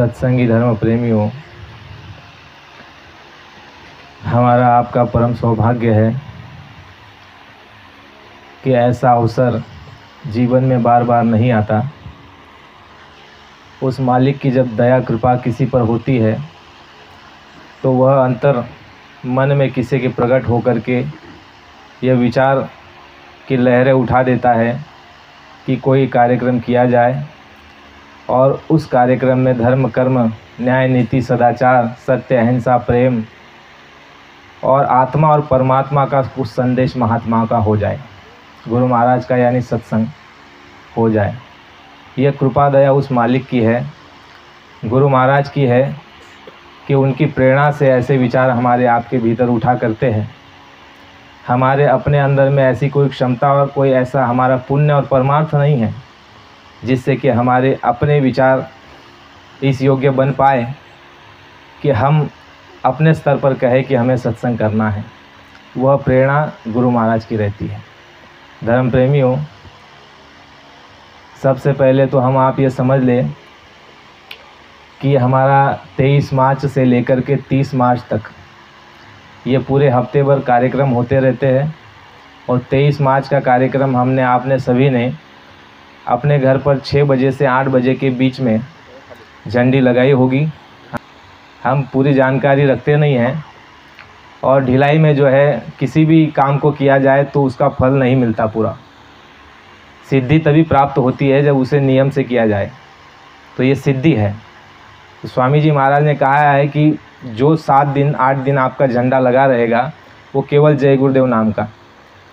सत्संगी धर्म प्रेमियों, हमारा आपका परम सौभाग्य है कि ऐसा अवसर जीवन में बार बार नहीं आता। उस मालिक की जब दया कृपा किसी पर होती है तो वह अंतर मन में किसी के प्रकट होकर के यह विचार की लहरें उठा देता है कि कोई कार्यक्रम किया जाए और उस कार्यक्रम में धर्म कर्म न्याय नीति सदाचार सत्य अहिंसा प्रेम और आत्मा और परमात्मा का कुछ संदेश महात्मा का हो जाए, गुरु महाराज का यानी सत्संग हो जाए। यह कृपा दया उस मालिक की है, गुरु महाराज की है कि उनकी प्रेरणा से ऐसे विचार हमारे आपके भीतर उठा करते हैं। हमारे अपने अंदर में ऐसी कोई क्षमता और कोई ऐसा हमारा पुण्य और परमार्थ नहीं है जिससे कि हमारे अपने विचार इस योग्य बन पाए कि हम अपने स्तर पर कहे कि हमें सत्संग करना है। वह प्रेरणा गुरु महाराज की रहती है। धर्म प्रेमियों, सबसे पहले तो हम आप ये समझ लें कि हमारा 23 मार्च से लेकर के 30 मार्च तक ये पूरे हफ्ते भर कार्यक्रम होते रहते हैं और 23 मार्च का कार्यक्रम हमने आपने सभी ने अपने घर पर 6 बजे से 8 बजे के बीच में झंडी लगाई होगी। हम पूरी जानकारी रखते नहीं हैं और ढिलाई में जो है किसी भी काम को किया जाए तो उसका फल नहीं मिलता पूरा। सिद्धि तभी प्राप्त होती है जब उसे नियम से किया जाए, तो ये सिद्धि है। तो स्वामी जी महाराज ने कहा है कि जो 7 दिन 8 दिन आपका झंडा लगा रहेगा वो केवल जय गुरुदेव नाम का,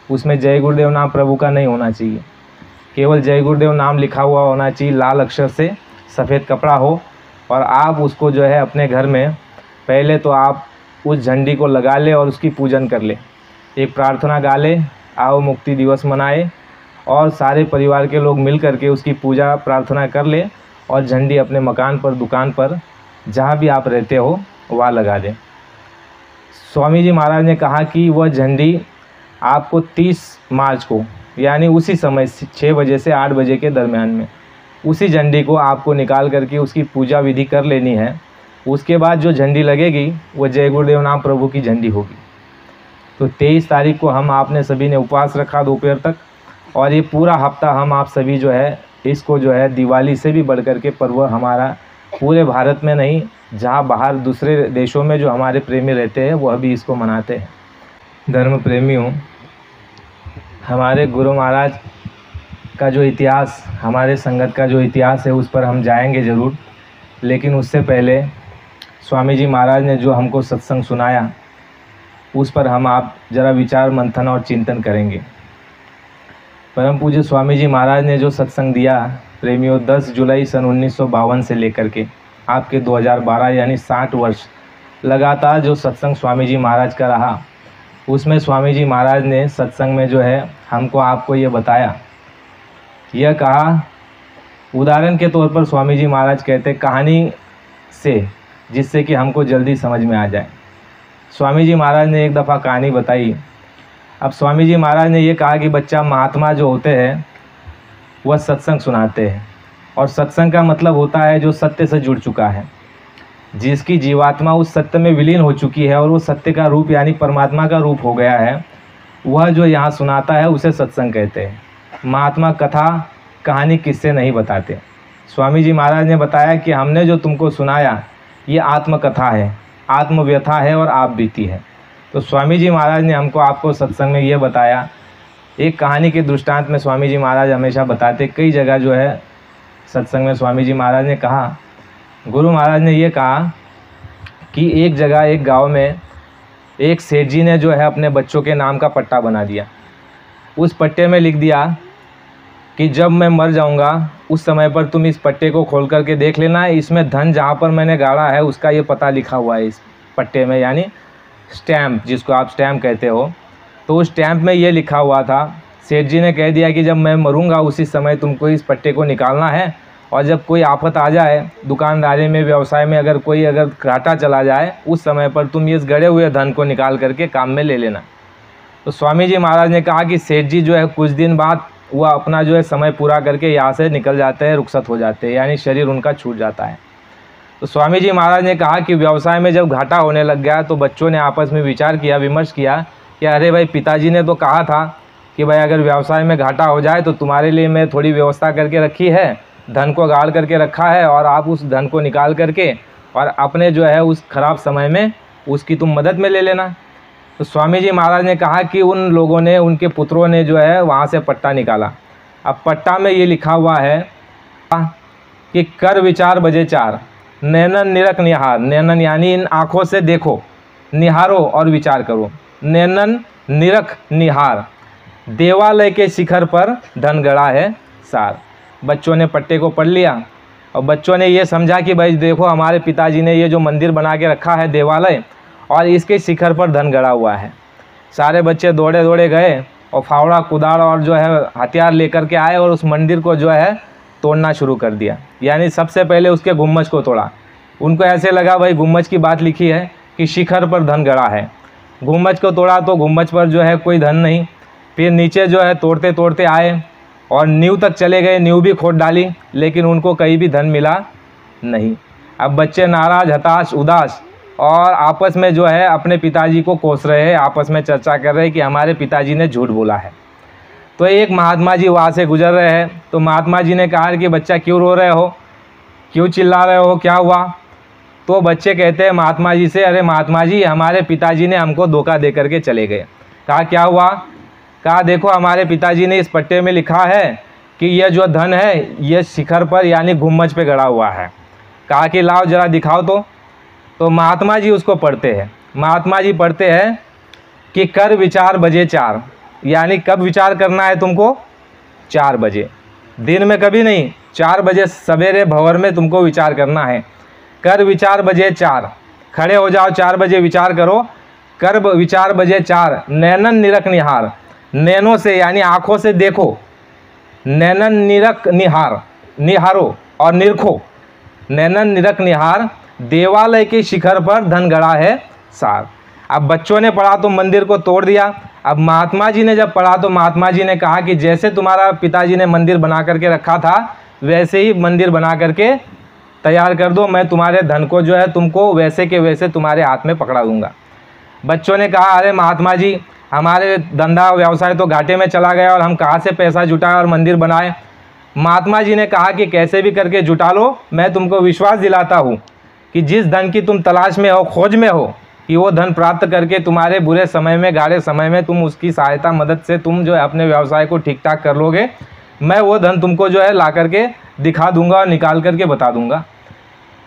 उसमें जय गुरुदेव नाम प्रभु का नहीं होना चाहिए, केवल जय गुरुदेव नाम लिखा हुआ होना चाहिए, लाल अक्षर से सफ़ेद कपड़ा हो और आप उसको जो है अपने घर में पहले तो आप उस झंडी को लगा ले और उसकी पूजन कर ले, एक प्रार्थना गा ले, आओ मुक्ति दिवस मनाए और सारे परिवार के लोग मिल करके उसकी पूजा प्रार्थना कर ले और झंडी अपने मकान पर दुकान पर जहाँ भी आप रहते हो वहाँ लगा दें। स्वामी जी महाराज ने कहा कि वह झंडी आपको 30 मार्च को यानी उसी समय 6 बजे से 8 बजे के दरमियान में उसी झंडी को आपको निकाल करके उसकी पूजा विधि कर लेनी है। उसके बाद जो झंडी लगेगी वो जय गुरुदेव नाम प्रभु की झंडी होगी। तो 23 तारीख को हम आपने सभी ने उपवास रखा दोपहर तक और ये पूरा हफ्ता हम आप सभी जो है इसको जो है दिवाली से भी बढ़ कर के पर्व हमारा पूरे भारत में नहीं, जहाँ बाहर दूसरे देशों में जो हमारे प्रेमी रहते हैं वह भी इसको मनाते हैं। धर्म प्रेमियों, हमारे गुरु महाराज का जो इतिहास, हमारे संगत का जो इतिहास है उस पर हम जाएंगे ज़रूर, लेकिन उससे पहले स्वामी जी महाराज ने जो हमको सत्संग सुनाया उस पर हम आप ज़रा विचार मंथन और चिंतन करेंगे। परम पूज्य स्वामी जी महाराज ने जो सत्संग दिया प्रेमियों 10 जुलाई सन 1952 से लेकर के आपके 2012 यानी 60 वर्ष लगातार जो सत्संग स्वामी जी महाराज का रहा, उसमें स्वामी जी महाराज ने सत्संग में जो है हमको आपको ये बताया, यह कहा, उदाहरण के तौर पर स्वामी जी महाराज कहते कहानी से, जिससे कि हमको जल्दी समझ में आ जाए। स्वामी जी महाराज ने एक दफ़ा कहानी बताई। अब स्वामी जी महाराज ने ये कहा कि बच्चा, महात्मा जो होते हैं वह सत्संग सुनाते हैं और सत्संग का मतलब होता है जो सत्य से जुड़ चुका है, जिसकी जीवात्मा उस सत्य में विलीन हो चुकी है और वो सत्य का रूप यानी परमात्मा का रूप हो गया है, वह जो यहाँ सुनाता है उसे सत्संग कहते हैं। महात्मा कथा कहानी किससे नहीं बताते। स्वामी जी महाराज ने बताया कि हमने जो तुमको सुनाया ये आत्मकथा है, आत्मव्यथा है और आप बीती है। तो स्वामी जी महाराज ने हमको आपको सत्संग में ये बताया, एक कहानी के दृष्टांत में स्वामी जी महाराज हमेशा बताते, कई जगह जो है सत्संग में स्वामी जी महाराज ने कहा, गुरु महाराज ने ये कहा कि एक जगह एक गांव में एक सेठ जी ने जो है अपने बच्चों के नाम का पट्टा बना दिया। उस पट्टे में लिख दिया कि जब मैं मर जाऊंगा उस समय पर तुम इस पट्टे को खोल करके देख लेना, इसमें धन जहाँ पर मैंने गाड़ा है उसका ये पता लिखा हुआ है इस पट्टे में, यानी स्टैम्प, जिसको आप स्टैम्प कहते हो। तो उस स्टैम्प में ये लिखा हुआ था, सेठ जी ने कह दिया कि जब मैं मरूंगा उसी समय तुमको इस पट्टे को निकालना है और जब कोई आफत आ जाए दुकानदारी में व्यवसाय में अगर घाटा चला जाए उस समय पर तुम इस गड़े हुए धन को निकाल करके काम में ले लेना। तो स्वामी जी महाराज ने कहा कि सेठ जी जो है कुछ दिन बाद वह अपना जो है समय पूरा करके यहाँ से निकल जाते हैं, रुखसत हो जाते हैं, यानी शरीर उनका छूट जाता है। तो स्वामी जी महाराज ने कहा कि व्यवसाय में जब घाटा होने लग गया तो बच्चों ने आपस में विचार किया, विमर्श किया कि अरे भाई, पिताजी ने तो कहा था कि भाई अगर व्यवसाय में घाटा हो जाए तो तुम्हारे लिए मैं थोड़ी व्यवस्था करके रखी है, धन को गाड़ करके रखा है, और आप उस धन को निकाल करके और अपने जो है उस खराब समय में उसकी तुम मदद में ले लेना। तो स्वामी जी महाराज ने कहा कि उन लोगों ने, उनके पुत्रों ने जो है वहाँ से पट्टा निकाला। अब पट्टा में ये लिखा हुआ है कि कर विचार बजे चार, नैनन निरख निहार। नैनन यानी इन आँखों से देखो, निहारो और विचार करो। नैनन निरख निहार, देवालय के शिखर पर धन गड़ा है सार। बच्चों ने पट्टे को पढ़ लिया और बच्चों ने ये समझा कि भाई देखो, हमारे पिताजी ने ये जो मंदिर बना के रखा है देवालय, और इसके शिखर पर धन गड़ा हुआ है। सारे बच्चे दौड़े दौड़े गए और फावड़ा कुदाड़ और जो है हथियार लेकर के आए और उस मंदिर को जो है तोड़ना शुरू कर दिया। यानी सबसे पहले उसके गुम्बज को तोड़ा। उनको ऐसे लगा भाई गुम्बज की बात लिखी है कि शिखर पर धन गड़ा है। गुम्बज को तोड़ा तो गुम्बज पर जो है कोई धन नहीं। फिर नीचे जो है तोड़ते तोड़ते आए और नींव तक चले गए, नींव भी खोद डाली, लेकिन उनको कहीं भी धन मिला नहीं। अब बच्चे नाराज, हताश, उदास और आपस में जो है अपने पिताजी को कोस रहे हैं, आपस में चर्चा कर रहे हैं कि हमारे पिताजी ने झूठ बोला है। तो एक महात्मा जी वहाँ से गुजर रहे हैं। तो महात्मा जी ने कहा कि बच्चा क्यों रो रहे हो, क्यों चिल्ला रहे हो, क्या हुआ? तो बच्चे कहते हैं महात्मा जी से, अरे महात्मा जी, हमारे पिताजी ने हमको धोखा दे करके चले गए। कहा क्या हुआ? कहा देखो, हमारे पिताजी ने इस पट्टे में लिखा है कि यह जो धन है ये शिखर पर यानी गुम्बज पे गड़ा हुआ है। कहा कि लाओ जरा दिखाओ। तो महात्मा जी उसको पढ़ते हैं। महात्मा जी पढ़ते हैं कि कर विचार बजे चार, यानी कब विचार करना है तुमको? 4 बजे, दिन में कभी नहीं, 4 बजे सवेरे भंवर में तुमको विचार करना है। कर विचार बजे चार, खड़े हो जाओ, 4 बजे विचार करो। कर विचार बजे चार, नैनन निरख निहार, नैनों से यानी आँखों से देखो, नैनन निरख निहार, निहारो और निरखो। नैनन निरख निहार, देवालय के शिखर पर धन गड़ा है सार। अब बच्चों ने पढ़ा तो मंदिर को तोड़ दिया। अब महात्मा जी ने जब पढ़ा तो महात्मा जी ने कहा कि जैसे तुम्हारा पिताजी ने मंदिर बना करके रखा था वैसे ही मंदिर बना करके तैयार कर दो, मैं तुम्हारे धन को जो है तुमको वैसे के वैसे तुम्हारे हाथ में पकड़ा दूंगा। बच्चों ने कहा अरे महात्मा जी, हमारे धंधा व्यवसाय तो घाटे में चला गया और हम कहाँ से पैसा जुटाएं और मंदिर बनाए। महात्मा जी ने कहा कि कैसे भी करके जुटा लो, मैं तुमको विश्वास दिलाता हूँ कि जिस धन की तुम तलाश में हो, खोज में हो, कि वो धन प्राप्त करके तुम्हारे बुरे समय में, गाढ़े समय में तुम उसकी सहायता मदद से तुम जो है अपने व्यवसाय को ठीक ठाक कर लोगे। मैं वो धन तुमको जो है ला करके दिखा दूंगा और निकाल करके बता दूंगा।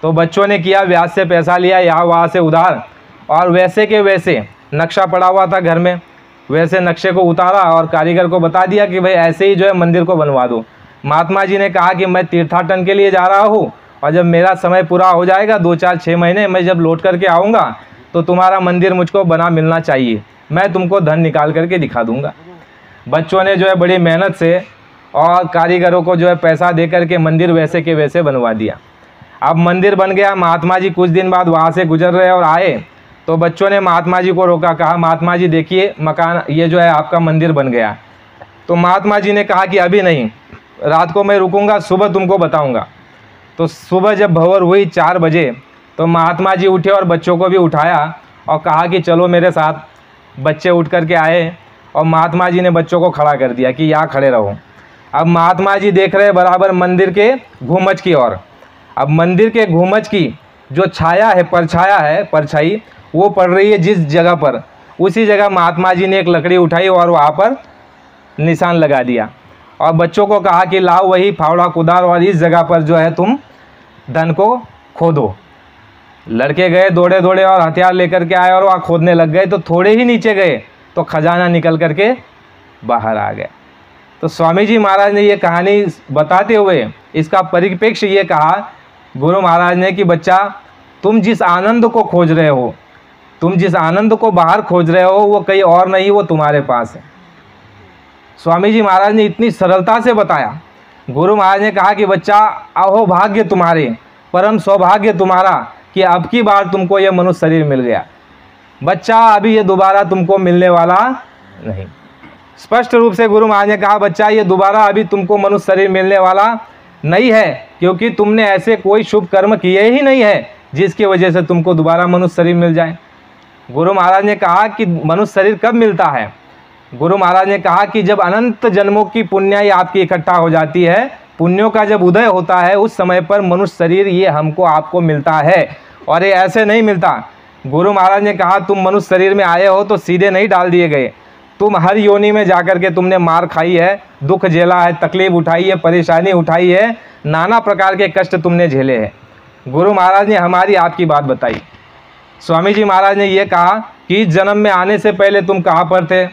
तो बच्चों ने किया, ब्याज से पैसा लिया, यहाँ वहाँ से उधार, और वैसे के वैसे नक्शा पड़ा हुआ था घर में, वैसे नक्शे को उतारा और कारीगर को बता दिया कि भाई ऐसे ही जो है मंदिर को बनवा दो। महात्मा जी ने कहा कि मैं तीर्थाटन के लिए जा रहा हूँ और जब मेरा समय पूरा हो जाएगा 2, 4, 6 महीने, मैं जब लौट करके आऊँगा तो तुम्हारा मंदिर मुझको बना मिलना चाहिए, मैं तुमको धन निकाल करके दिखा दूंगा। बच्चों ने जो है बड़ी मेहनत से और कारीगरों को जो है पैसा दे करके मंदिर वैसे के वैसे बनवा दिया। अब मंदिर बन गया। महात्मा जी कुछ दिन बाद वहाँ से गुजर रहे और आए तो बच्चों ने महात्मा जी को रोका, कहा महात्मा जी देखिए मकान, ये जो है आपका मंदिर बन गया। तो महात्मा जी ने कहा कि अभी नहीं, रात को मैं रुकूंगा, सुबह तुमको बताऊंगा। तो सुबह जब भंवर हुई 4 बजे तो महात्मा जी उठे और बच्चों को भी उठाया और कहा कि चलो मेरे साथ। बच्चे उठ करके आए और महात्मा जी ने बच्चों को खड़ा कर दिया कि यहाँ खड़े रहो। अब महात्मा जी देख रहे बराबर मंदिर के घूमच की ओर। अब मंदिर के घूमच की जो छाया है, परछाया है, परछाई वो पड़ रही है जिस जगह पर, उसी जगह महात्मा जी ने एक लकड़ी उठाई और वहाँ पर निशान लगा दिया और बच्चों को कहा कि लाओ वही फावड़ा कुदार और इस जगह पर जो है तुम धन को खोदो। लड़के गए दौड़े दौड़े और हथियार लेकर के आए और वहाँ खोदने लग गए। तो थोड़े ही नीचे गए तो खजाना निकल करके बाहर आ गया। तो स्वामी जी महाराज ने ये कहानी बताते हुए इसका परिप्रेक्ष्य ये कहा गुरु महाराज ने कि बच्चा, तुम जिस आनंद को खोज रहे हो, तुम जिस आनंद को बाहर खोज रहे हो वो कहीं और नहीं, वो तुम्हारे पास है। स्वामी जी महाराज ने इतनी सरलता से बताया। गुरु महाराज ने कहा कि बच्चा, अहो भाग्य तुम्हारे, परम सौभाग्य तुम्हारा कि अब की बार तुमको ये मनुष्य शरीर मिल गया। बच्चा, अभी ये दोबारा तुमको मिलने वाला नहीं। स्पष्ट रूप से गुरु महाराज ने कहा बच्चा, ये दोबारा अभी तुमको मनुष्य शरीर मिलने वाला नहीं है, क्योंकि तुमने ऐसे कोई शुभ कर्म किए ही नहीं है जिसकी वजह से तुमको दोबारा मनुष्य शरीर मिल जाए। गुरु महाराज ने कहा कि मनुष्य शरीर कब मिलता है? गुरु महाराज ने कहा कि जब अनंत जन्मों की पुण्याई आपकी इकट्ठा हो जाती है, पुण्यों का जब उदय होता है, उस समय पर मनुष्य शरीर ये हमको आपको मिलता है, और ये ऐसे नहीं मिलता। गुरु महाराज ने कहा तुम मनुष्य शरीर में आए हो तो सीधे नहीं डाल दिए गए, तुम हर योनि में जाकर के तुमने मार खाई है, दुख झेला है, तकलीफ उठाई है, परेशानी उठाई है, नाना प्रकार के कष्ट तुमने झेले हैं। गुरु महाराज ने हमारी आपकी बात बताई। स्वामी जी महाराज ने ये कहा कि जन्म में आने से पहले तुम कहाँ पर थे?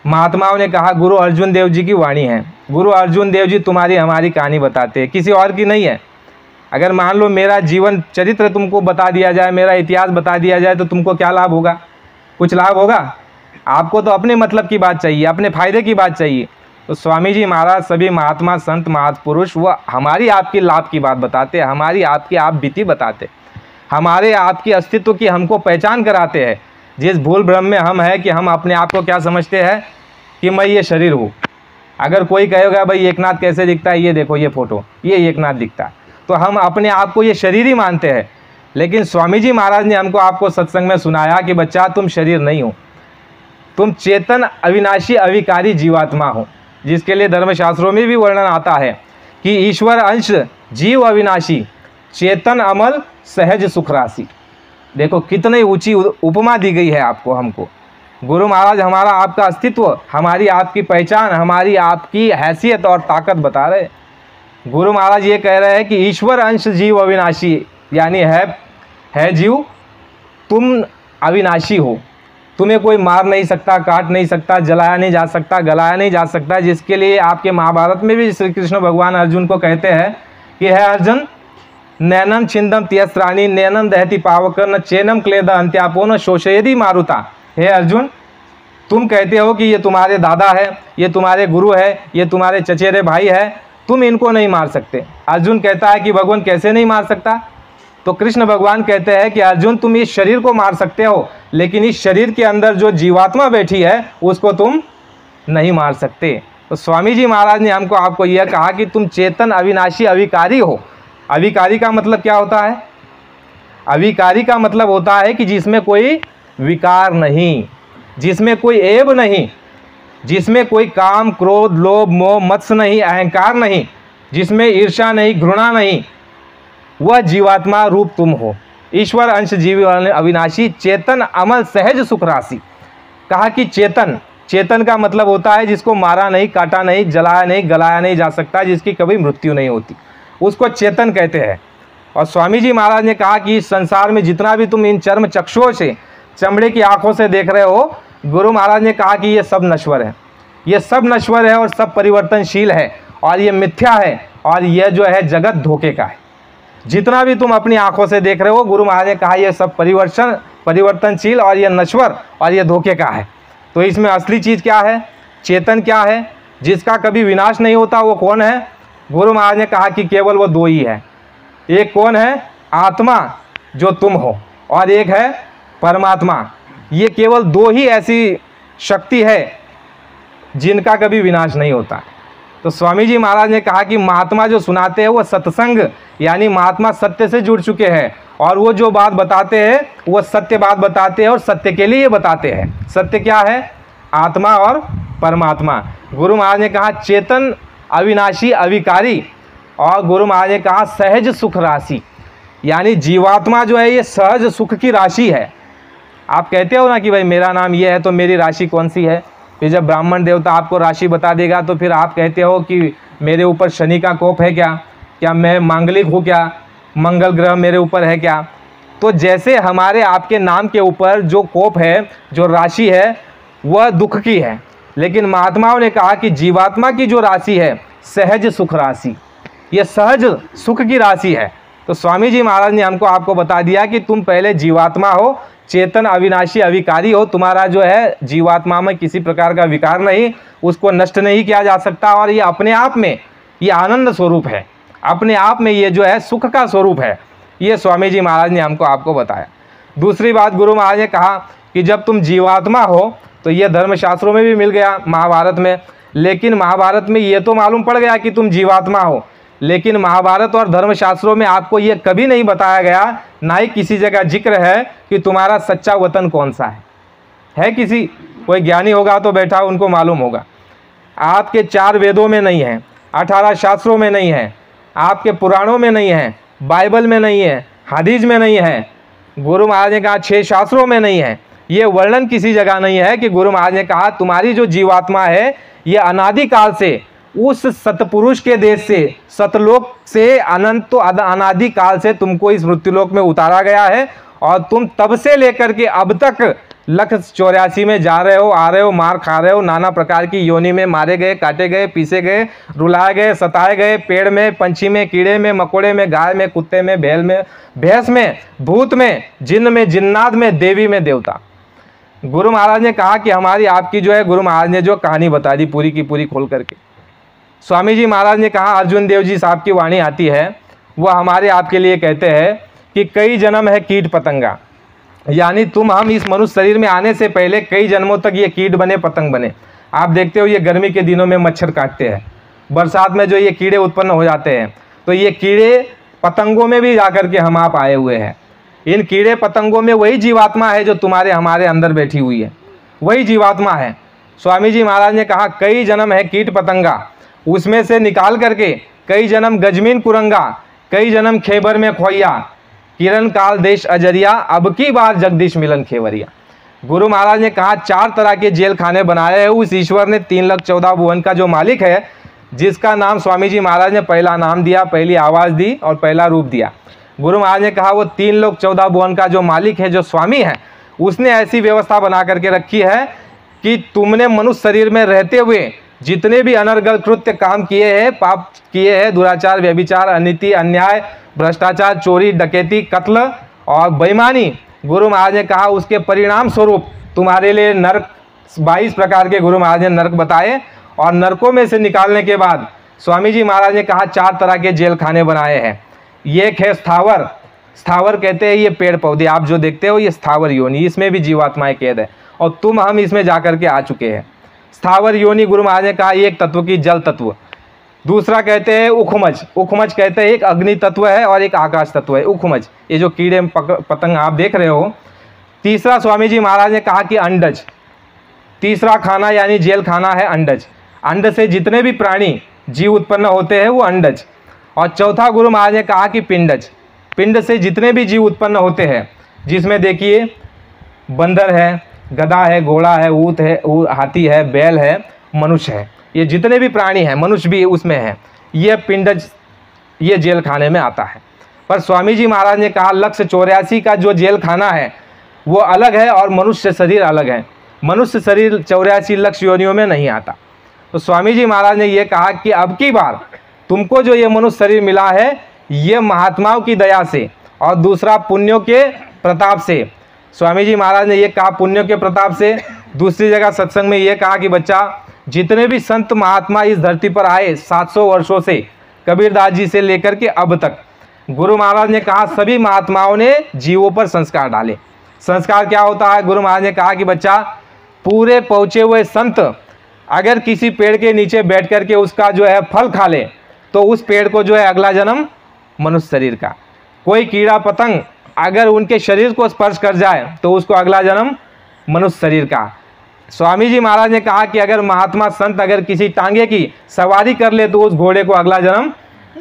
महात्माओं ने कहा गुरु अर्जुन देव जी की वाणी है। गुरु अर्जुन देव जी तुम्हारी हमारी कहानी बताते हैं, किसी और की नहीं है। अगर मान लो मेरा जीवन चरित्र तुमको बता दिया जाए, मेरा इतिहास बता दिया जाए, तो तुमको क्या लाभ होगा? कुछ लाभ होगा? आपको तो अपने मतलब की बात चाहिए, अपने फायदे की बात चाहिए। तो स्वामी जी महाराज, सभी महात्मा, संत, महापुरुष, वह हमारी आपकी लाभ की बात बताते हैं, हमारी आपकी आप बीती बताते, हमारे आपकी अस्तित्व की हमको पहचान कराते हैं। जिस भूल भ्रम में हम हैं कि हम अपने आप को क्या समझते हैं कि मैं ये शरीर हूँ। अगर कोई कहेगा भाई एकनाथ कैसे दिखता है, ये देखो ये फोटो, ये एकनाथ दिखता है, तो हम अपने आप को ये शरीर ही मानते हैं। लेकिन स्वामी जी महाराज ने हमको आपको सत्संग में सुनाया कि बच्चा तुम शरीर नहीं हो, तुम चेतन अविनाशी अविकारी जीवात्मा हो, जिसके लिए धर्मशास्त्रों में भी वर्णन आता है कि ईश्वर अंश जीव अविनाशी, चेतन अमल, सहज सुख राशि। देखो कितनी ऊंची उपमा दी गई है आपको, हमको। गुरु महाराज हमारा आपका अस्तित्व, हमारी आपकी पहचान, हमारी आपकी हैसियत और ताकत बता रहे। गुरु महाराज ये कह रहे हैं कि ईश्वर अंश जीव अविनाशी, यानी है जीव, तुम अविनाशी हो, तुम्हें कोई मार नहीं सकता, काट नहीं सकता, जलाया नहीं जा सकता, गलाया नहीं जा सकता। जिसके लिए आपके महाभारत में भी श्री कृष्ण भगवान अर्जुन को कहते हैं कि है अर्जुन, नैनम छिंदम त्यस्त्राणी नैनम दहति पावक न चैनम क्लेद अंत्यापो न शोषयदि मारुता। हे अर्जुन, तुम कहते हो कि ये तुम्हारे दादा है, ये तुम्हारे गुरु है, ये तुम्हारे चचेरे भाई है, तुम इनको नहीं मार सकते। अर्जुन कहता है कि भगवान कैसे नहीं मार सकता? तो कृष्ण भगवान कहते हैं कि अर्जुन तुम इस शरीर को मार सकते हो, लेकिन इस शरीर के अंदर जो जीवात्मा बैठी है उसको तुम नहीं मार सकते। तो स्वामी जी महाराज ने हमको आपको यह कहा कि तुम चेतन अविनाशी अविकारी हो। अविकारी का मतलब क्या होता है? अविकारी का मतलब होता है कि जिसमें कोई विकार नहीं, जिसमें कोई ऐब नहीं, जिसमें कोई काम, क्रोध, लोभ, मोह, मत्स्य नहीं, अहंकार नहीं, जिसमें ईर्ष्या नहीं, घृणा नहीं, वह जीवात्मा रूप तुम हो। ईश्वर अंश जीव अविनाशी, चेतन अमल, सहज सुख राशि। कहा कि चेतन, चेतन का मतलब होता है जिसको मारा नहीं, काटा नहीं, जलाया नहीं, गलाया नहीं जा सकता, जिसकी कभी मृत्यु नहीं होती, उसको चेतन कहते हैं। और स्वामी जी महाराज ने कहा कि इस संसार में जितना भी तुम इन चर्म चक्षुओं से, चमड़े की आंखों से देख रहे हो, गुरु महाराज ने कहा कि ये सब नश्वर है, ये सब नश्वर है और सब परिवर्तनशील है, और ये मिथ्या है, और यह जो है जगत धोखे का है। जितना भी तुम अपनी आंखों से देख रहे हो, गुरु महाराज ने कहा ये सब परिवर्तनशील और ये नश्वर और ये धोखे का है। तो इसमें असली चीज़ क्या है? चेतन क्या है? जिसका कभी विनाश नहीं होता, वो कौन है? गुरु महाराज ने कहा कि केवल वो दो ही है। एक कौन है? आत्मा जो तुम हो, और एक है परमात्मा। ये केवल दो ही ऐसी शक्ति है जिनका कभी विनाश नहीं होता। तो स्वामी जी महाराज ने कहा कि महात्मा जो सुनाते हैं वो सत्संग, यानी महात्मा सत्य से जुड़ चुके हैं, और वो जो बात बताते हैं वो सत्य बात बताते हैं और सत्य के लिए बताते हैं। सत्य क्या है? आत्मा और परमात्मा। गुरु महाराज ने कहा चेतन अविनाशी अविकारी, और गुरु महाराज ने कहा सहज सुख राशि, यानी जीवात्मा जो है ये सहज सुख की राशि है। आप कहते हो ना कि भाई मेरा नाम ये है तो मेरी राशि कौन सी है? फिर जब ब्राह्मण देवता आपको राशि बता देगा तो फिर आप कहते हो कि मेरे ऊपर शनि का कोप है क्या मैं मांगलिक हूँ क्या, मंगल ग्रह मेरे ऊपर है क्या? तो जैसे हमारे आपके नाम के ऊपर जो कोप है, जो राशि है, वह दुख की है, लेकिन महात्माओं ने कहा कि जीवात्मा की जो राशि है सहज सुख राशि, यह सहज सुख की राशि है। तो स्वामी जी महाराज ने हमको आपको बता दिया कि तुम पहले जीवात्मा हो, चेतन अविनाशी अविकारी हो। तुम्हारा जो है जीवात्मा में किसी प्रकार का विकार नहीं, उसको नष्ट नहीं किया जा सकता, और ये अपने आप में ये आनंद स्वरूप है, अपने आप में ये जो है सुख का स्वरूप है। ये स्वामी जी महाराज ने हमको आपको बताया। दूसरी बात गुरु महाराज ने कहा कि जब तुम जीवात्मा हो, तो ये धर्मशास्त्रों में भी मिल गया महाभारत में, लेकिन महाभारत में ये तो मालूम पड़ गया कि तुम जीवात्मा हो, लेकिन महाभारत और धर्मशास्त्रों में आपको ये कभी नहीं बताया गया, ना ही किसी जगह जिक्र है कि तुम्हारा सच्चा वतन कौन सा है किसी कोई ज्ञानी होगा तो बैठा उनको मालूम होगा। आपके 4 वेदों में नहीं है, 18 शास्त्रों में नहीं है, आपके पुराणों में नहीं है, बाइबल में नहीं है, हदीस में नहीं है, गुरु महाराज ने कहा 6 शास्त्रों में नहीं है। ये वर्णन किसी जगह नहीं है कि गुरु महाराज ने कहा तुम्हारी जो जीवात्मा है ये अनादिकाल से उस सतपुरुष के देश से, सतलोक से, अनंत अनादिकाल से तुमको इस मृत्युलोक में उतारा गया है और तुम तब से लेकर के अब तक 184 में जा रहे हो, आ रहे हो, मार खा रहे हो, नाना प्रकार की योनि में मारे गए, काटे गए, पीसे गए, रुलाए गए, सताए गए, पेड़ में, पंछी में, कीड़े में, मकोड़े में, गाय में, कुत्ते में, बैल में, भैंस में, भूत में, जिन्न में, जिन्नात में, देवी में, देवता। गुरु महाराज ने कहा कि हमारी आपकी जो है, गुरु महाराज ने जो कहानी बता दी पूरी की पूरी खोल करके। स्वामी जी महाराज ने कहा अर्जुन देव जी साहब की वाणी आती है, वह हमारे आपके लिए कहते हैं कि कई जन्म है कीट पतंगा, यानी हम इस मनुष्य शरीर में आने से पहले कई जन्मों तक ये कीट बने, पतंग बने। आप देखते हो ये गर्मी के दिनों में मच्छर काटते हैं, बरसात में जो ये कीड़े उत्पन्न हो जाते हैं, तो ये कीड़े पतंगों में भी जाकर के हम आप आए हुए हैं। इन कीड़े पतंगों में वही जीवात्मा है जो तुम्हारे हमारे अंदर बैठी हुई है, वही जीवात्मा है। स्वामी जी महाराज ने कहा कई जन्म है कीट पतंगा, उसमें से निकाल करके कई जन्म गजमीन कुरंगा, कई जन्म खेबर में खोइया, किरण काल देश अजरिया, अब की बार जगदीश मिलन खेवरिया। गुरु महाराज ने कहा 4 तरह के जेल खाने बनाए हैं उस ईश्वर ने, 3,14,00,000 भुवन का जो मालिक है, जिसका नाम स्वामी जी महाराज ने पहला नाम दिया, पहली आवाज़ दी और पहला रूप दिया। गुरु महाराज ने कहा वो 3,14,00,000 भुवन का जो मालिक है, जो स्वामी है, उसने ऐसी व्यवस्था बना करके रखी है कि तुमने मनुष्य शरीर में रहते हुए जितने भी अनर्गल कृत्य काम किए हैं, पाप किए हैं, दुराचार, व्यभिचार, अनीति, अन्याय, भ्रष्टाचार, चोरी, डकैती, कत्ल और बेईमानी, गुरु महाराज ने कहा उसके परिणाम स्वरूप तुम्हारे लिए नरक 22 प्रकार के गुरु महाराज ने नरक बताए। और नरकों में से निकालने के बाद स्वामी जी महाराज ने कहा 4 तरह के जेल खाने बनाए हैं। ये एक है स्थावर, स्थावर कहते हैं ये पेड़ पौधे आप जो देखते हो, ये स्थावर योनि, इसमें भी जीवात्माएं कैद है और हम इसमें जा करके आ चुके हैं। स्थावर योनि गुरु महाराज ने कहा एक तत्व की जल तत्व। दूसरा कहते हैं उखमज, उखमज कहते हैं एक अग्नि तत्व है और एक आकाश तत्व है, उखमज, ये जो कीड़े पतंग आप देख रहे हो। तीसरा स्वामी जी महाराज ने कहा कि अंडज, तीसरा खाना यानी जेल खाना है अंडज, अंड से जितने भी प्राणी जीव उत्पन्न होते हैं वो अंडज। और चौथा गुरु महाराज ने कहा कि पिंडज, पिंड से जितने भी जीव उत्पन्न होते हैं, जिसमें देखिए बंदर है, गधा है, घोड़ा है, ऊँट है, हाथी है, बैल है, मनुष्य है, ये जितने भी प्राणी हैं, मनुष्य भी उसमें है, ये पिंडज ये जेल खाने में आता है। पर स्वामी जी महाराज ने कहा 184 का जो जेल खाना है वो अलग है और मनुष्य शरीर अलग है। मनुष्य शरीर 84 लक्ष योनियों में नहीं आता। तो स्वामी जी महाराज ने ये कहा कि अब की बार तुमको जो ये मनुष्य शरीर मिला है ये महात्माओं की दया से और दूसरा पुण्यों के प्रताप से। स्वामी जी महाराज ने ये कहा पुण्यों के प्रताप से। दूसरी जगह सत्संग में ये कहा कि बच्चा जितने भी संत महात्मा इस धरती पर आए 700 वर्षों से, कबीरदास जी से लेकर के अब तक, गुरु महाराज ने कहा सभी महात्माओं ने जीवों पर संस्कार डाले। संस्कार क्या होता है? गुरु महाराज ने कहा कि बच्चा पूरे पहुँचे हुए संत अगर किसी पेड़ के नीचे बैठ करके उसका जो है फल खा ले तो उस पेड़ को जो है अगला जन्म मनुष्य शरीर का। कोई कीड़ा पतंग अगर उनके शरीर को स्पर्श कर जाए तो उसको अगला जन्म मनुष्य शरीर का। स्वामी जी महाराज ने कहा कि अगर महात्मा संत अगर किसी टांगे की सवारी कर ले तो उस घोड़े को अगला जन्म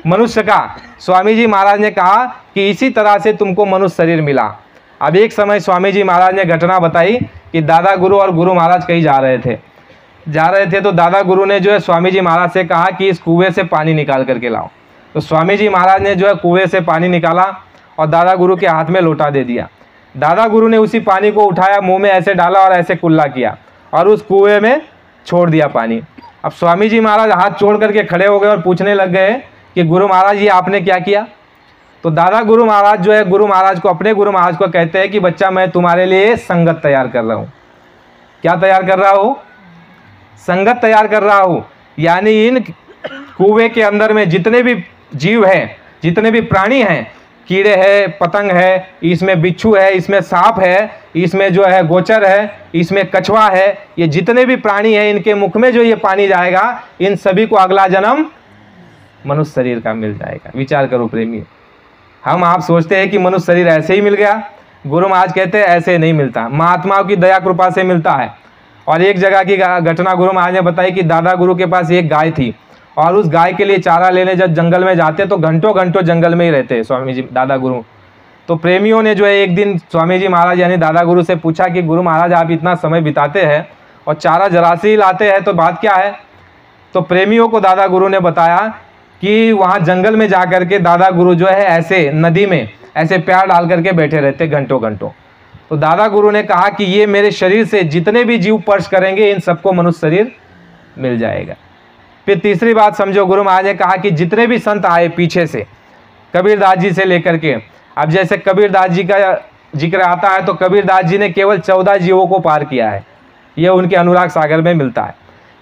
मनुष्य का। स्वामी जी महाराज ने कहा कि इसी तरह से तुमको मनुष्य शरीर मिला। अब एक समय स्वामी जी महाराज ने घटना बताई कि दादा गुरु और गुरु महाराज कहीं जा रहे थे तो दादा गुरु ने जो है स्वामी जी महाराज से कहा कि इस कुएं से पानी निकाल करके लाओ। तो स्वामी जी महाराज ने जो है कुएं से पानी निकाला और दादा गुरु के हाथ में लोटा दे दिया। दादा गुरु ने उसी पानी को उठाया, मुंह में ऐसे डाला और ऐसे कुल्ला किया और उस कुएं में छोड़ दिया पानी। अब स्वामी जी महाराज हाथ छोड़ करके खड़े हो गए और पूछने लग गए कि गुरु महाराज ये आपने क्या किया? तो दादा गुरु महाराज जो है गुरु महाराज को, अपने गुरु महाराज को कहते हैं कि बच्चा मैं तुम्हारे लिए संगत तैयार कर रहा हूँ। क्या तैयार कर रहा हूँ? संगत तैयार कर रहा हूँ। यानी इन कुएं के अंदर में जितने भी जीव हैं, जितने भी प्राणी हैं, कीड़े हैं, पतंग है, इसमें बिच्छू है, इसमें सांप है, इसमें जो है गोचर है, इसमें कछुआ है, ये जितने भी प्राणी हैं इनके मुख में जो ये पानी जाएगा इन सभी को अगला जन्म मनुष्य शरीर का मिल जाएगा। विचार करो प्रेमी, हम आप सोचते हैं कि मनुष्य शरीर ऐसे ही मिल गया, गुरु महाराज कहते हैं ऐसे नहीं मिलता, महात्माओं की दया कृपा से मिलता है। और एक जगह की घटना गुरु महाराज ने बताई कि दादा गुरु के पास एक गाय थी और उस गाय के लिए चारा लेने जब जंगल में जाते तो घंटों घंटों जंगल में ही रहते स्वामी जी दादा गुरु। तो प्रेमियों ने जो है एक दिन स्वामी जी महाराज यानी दादा गुरु से पूछा कि गुरु महाराज आप इतना समय बिताते हैं और चारा जरा से ही लाते हैं, तो बात क्या है? तो प्रेमियों को दादा गुरु ने बताया कि वहाँ जंगल में जा करके दादा गुरु जो है ऐसे नदी में ऐसे पैर डाल करके बैठे रहते घंटों घंटों। तो दादा गुरु ने कहा कि ये मेरे शरीर से जितने भी जीव स्पर्श करेंगे इन सबको मनुष्य शरीर मिल जाएगा। फिर तीसरी बात समझो, गुरु महाराज ने कहा कि जितने भी संत आए पीछे से, कबीरदास जी से लेकर के, अब जैसे कबीरदास जी का जिक्र आता है तो कबीरदास जी ने केवल 14 जीवों को पार किया है, यह उनके अनुराग सागर में मिलता है।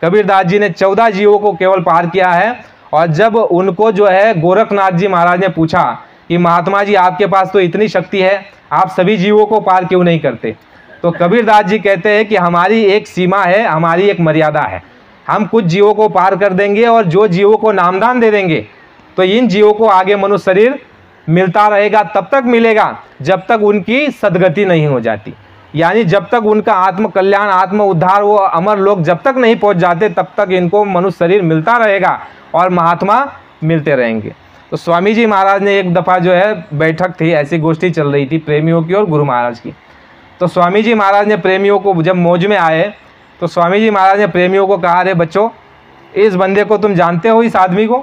कबीरदास जी ने 14 जीवों को केवल पार किया है। और जब उनको जो है गोरखनाथ जी महाराज ने पूछा कि महात्मा जी आपके पास तो इतनी शक्ति है, आप सभी जीवों को पार क्यों नहीं करते? तो कबीरदास जी कहते हैं कि हमारी एक सीमा है, हमारी एक मर्यादा है, हम कुछ जीवों को पार कर देंगे और जो जीवों को नामदान दे देंगे तो इन जीवों को आगे मनुष्य शरीर मिलता रहेगा। तब तक मिलेगा जब तक उनकी सदगति नहीं हो जाती, यानी जब तक उनका आत्म कल्याण आत्म उद्धार वो अमर लोग जब तक नहीं पहुंच जाते तब तक इनको मनुष्य शरीर मिलता रहेगा और महात्मा मिलते रहेंगे। तो स्वामी जी महाराज ने एक दफ़ा जो है बैठक थी, ऐसी गोष्ठी चल रही थी प्रेमियों की और गुरु महाराज की। तो स्वामी जी महाराज ने प्रेमियों को जब मौज में आए तो स्वामी जी महाराज ने प्रेमियों को कहा, अरे बच्चों इस बंदे को तुम जानते हो, इस आदमी को?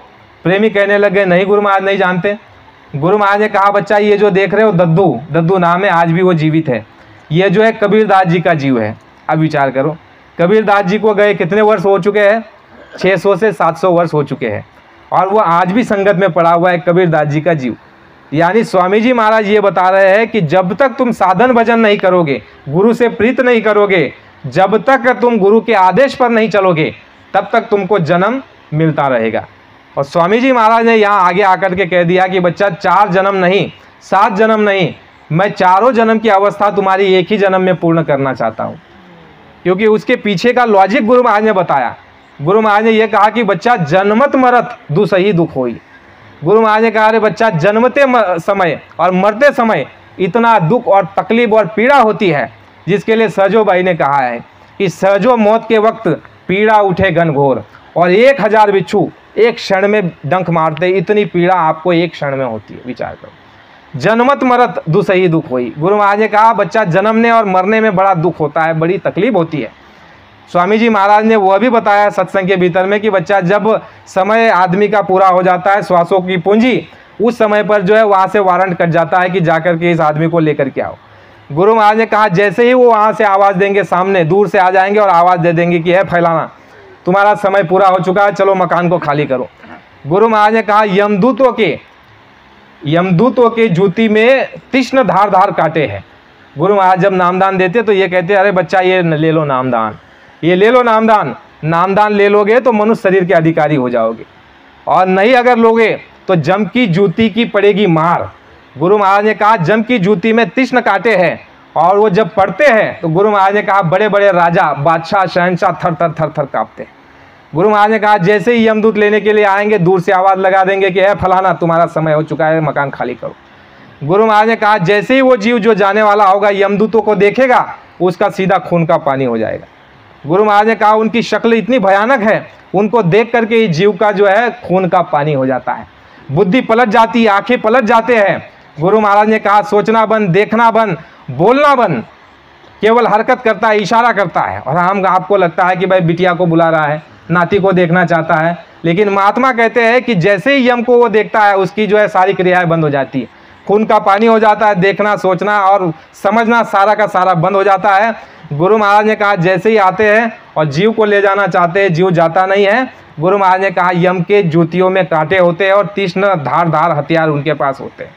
प्रेमी कहने लगे, नहीं गुरु महाराज नहीं जानते। गुरु महाराज ने कहा, बच्चा ये जो देख रहे हो दद्दू नाम है, आज भी वो जीवित है, ये जो है कबीरदास जी का जीव है। अब विचार करो, कबीरदास जी को गए कितने वर्ष हो चुके हैं? 600 से 700 वर्ष हो चुके हैं और वो आज भी संगत में पड़ा हुआ है कबीरदास जी का जीव। यानी स्वामी जी महाराज ये बता रहे हैं कि जब तक तुम साधन भजन नहीं करोगे, गुरु से प्रीत नहीं करोगे, जब तक तुम गुरु के आदेश पर नहीं चलोगे तब तक तुमको जन्म मिलता रहेगा। और स्वामी जी महाराज ने यहाँ आगे आकर के कह दिया कि बच्चा 4 जन्म नहीं 7 जन्म नहीं, मैं चारों जन्म की अवस्था तुम्हारी एक ही जन्म में पूर्ण करना चाहता हूँ। क्योंकि उसके पीछे का लॉजिक गुरु महाराज ने बताया। गुरु महाराज ने यह कहा कि बच्चा जन्मत मरत दुसही दुख होई। गुरु महाराज ने कहा, अरे बच्चा जन्मते समय और मरते समय इतना दुख और तकलीफ और पीड़ा होती है, जिसके लिए सहजो भाई ने कहा है कि सहजो मौत के वक्त पीड़ा उठे घनघोर और 1000 बिच्छू एक क्षण में डंक मारते, इतनी पीड़ा आपको एक क्षण में होती है। विचार करो, जन्मत मरत दुसही दुख होई। गुरु महाराज ने कहा बच्चा जन्मने और मरने में बड़ा दुख होता है, बड़ी तकलीफ होती है। स्वामी जी महाराज ने वह भी बताया सत्संग के भीतर में कि बच्चा जब समय आदमी का पूरा हो जाता है, श्वासों की पूंजी, उस समय पर जो है वहाँ से वारंट कट जाता है कि जाकर के इस आदमी को लेकर के आओ। गुरु महाराज ने कहा जैसे ही वो वहाँ से आवाज़ देंगे, सामने दूर से आ जाएंगे और आवाज़ दे देंगे कि है फैलाना, तुम्हारा समय पूरा हो चुका है, चलो मकान को खाली करो। गुरु महाराज ने कहा यमदूतों के जूती में तीक्ष्ण धार धार काटे हैं। गुरु महाराज जब नामदान देते तो ये कहते, अरे बच्चा ये ले लो नामदान, ये ले लो नामदान ले लोगे तो मनुष्य शरीर के अधिकारी हो जाओगे, और नहीं अगर लोगे तो जम की जूती की पड़ेगी मार। गुरु महाराज ने कहा जम की जूती में तीक्ष्ण कांटे हैं, और वो जब पड़ते हैं तो गुरु महाराज ने कहा बड़े बड़े राजा बादशाह शहंशाह थर थर थर थर कांपते हैं। गुरु महाराज ने कहा जैसे ही यमदूत लेने के लिए आएंगे, दूर से आवाज़ लगा देंगे कि है फलाना, तुम्हारा समय हो चुका है, मकान खाली करो। गुरु महाराज ने कहा जैसे ही वो जीव जो जाने वाला होगा यमदूतों को देखेगा, उसका सीधा खून का पानी हो जाएगा। गुरु महाराज ने कहा उनकी शक्ल इतनी भयानक है, उनको देख करके इस जीव का जो है खून का पानी हो जाता है, बुद्धि पलट जाती है, आंखें पलट जाते हैं। गुरु महाराज ने कहा सोचना बंद, देखना बंद, बोलना बंद, केवल हरकत करता है, इशारा करता है। और हम आपको लगता है कि भाई बिटिया को बुला रहा है, नाती को देखना चाहता है, लेकिन महात्मा कहते हैं कि जैसे ही यम को वो देखता है उसकी जो है सारी क्रियाएं बंद हो जाती है, खून का पानी हो जाता है, देखना सोचना और समझना सारा का सारा बंद हो जाता है। गुरु महाराज ने कहा जैसे ही आते हैं और जीव को ले जाना चाहते हैं, जीव जाता नहीं है। गुरु महाराज ने कहा यम के जूतियों में कांटे होते हैं और तीक्ष्ण धार धार हथियार उनके पास होते हैं,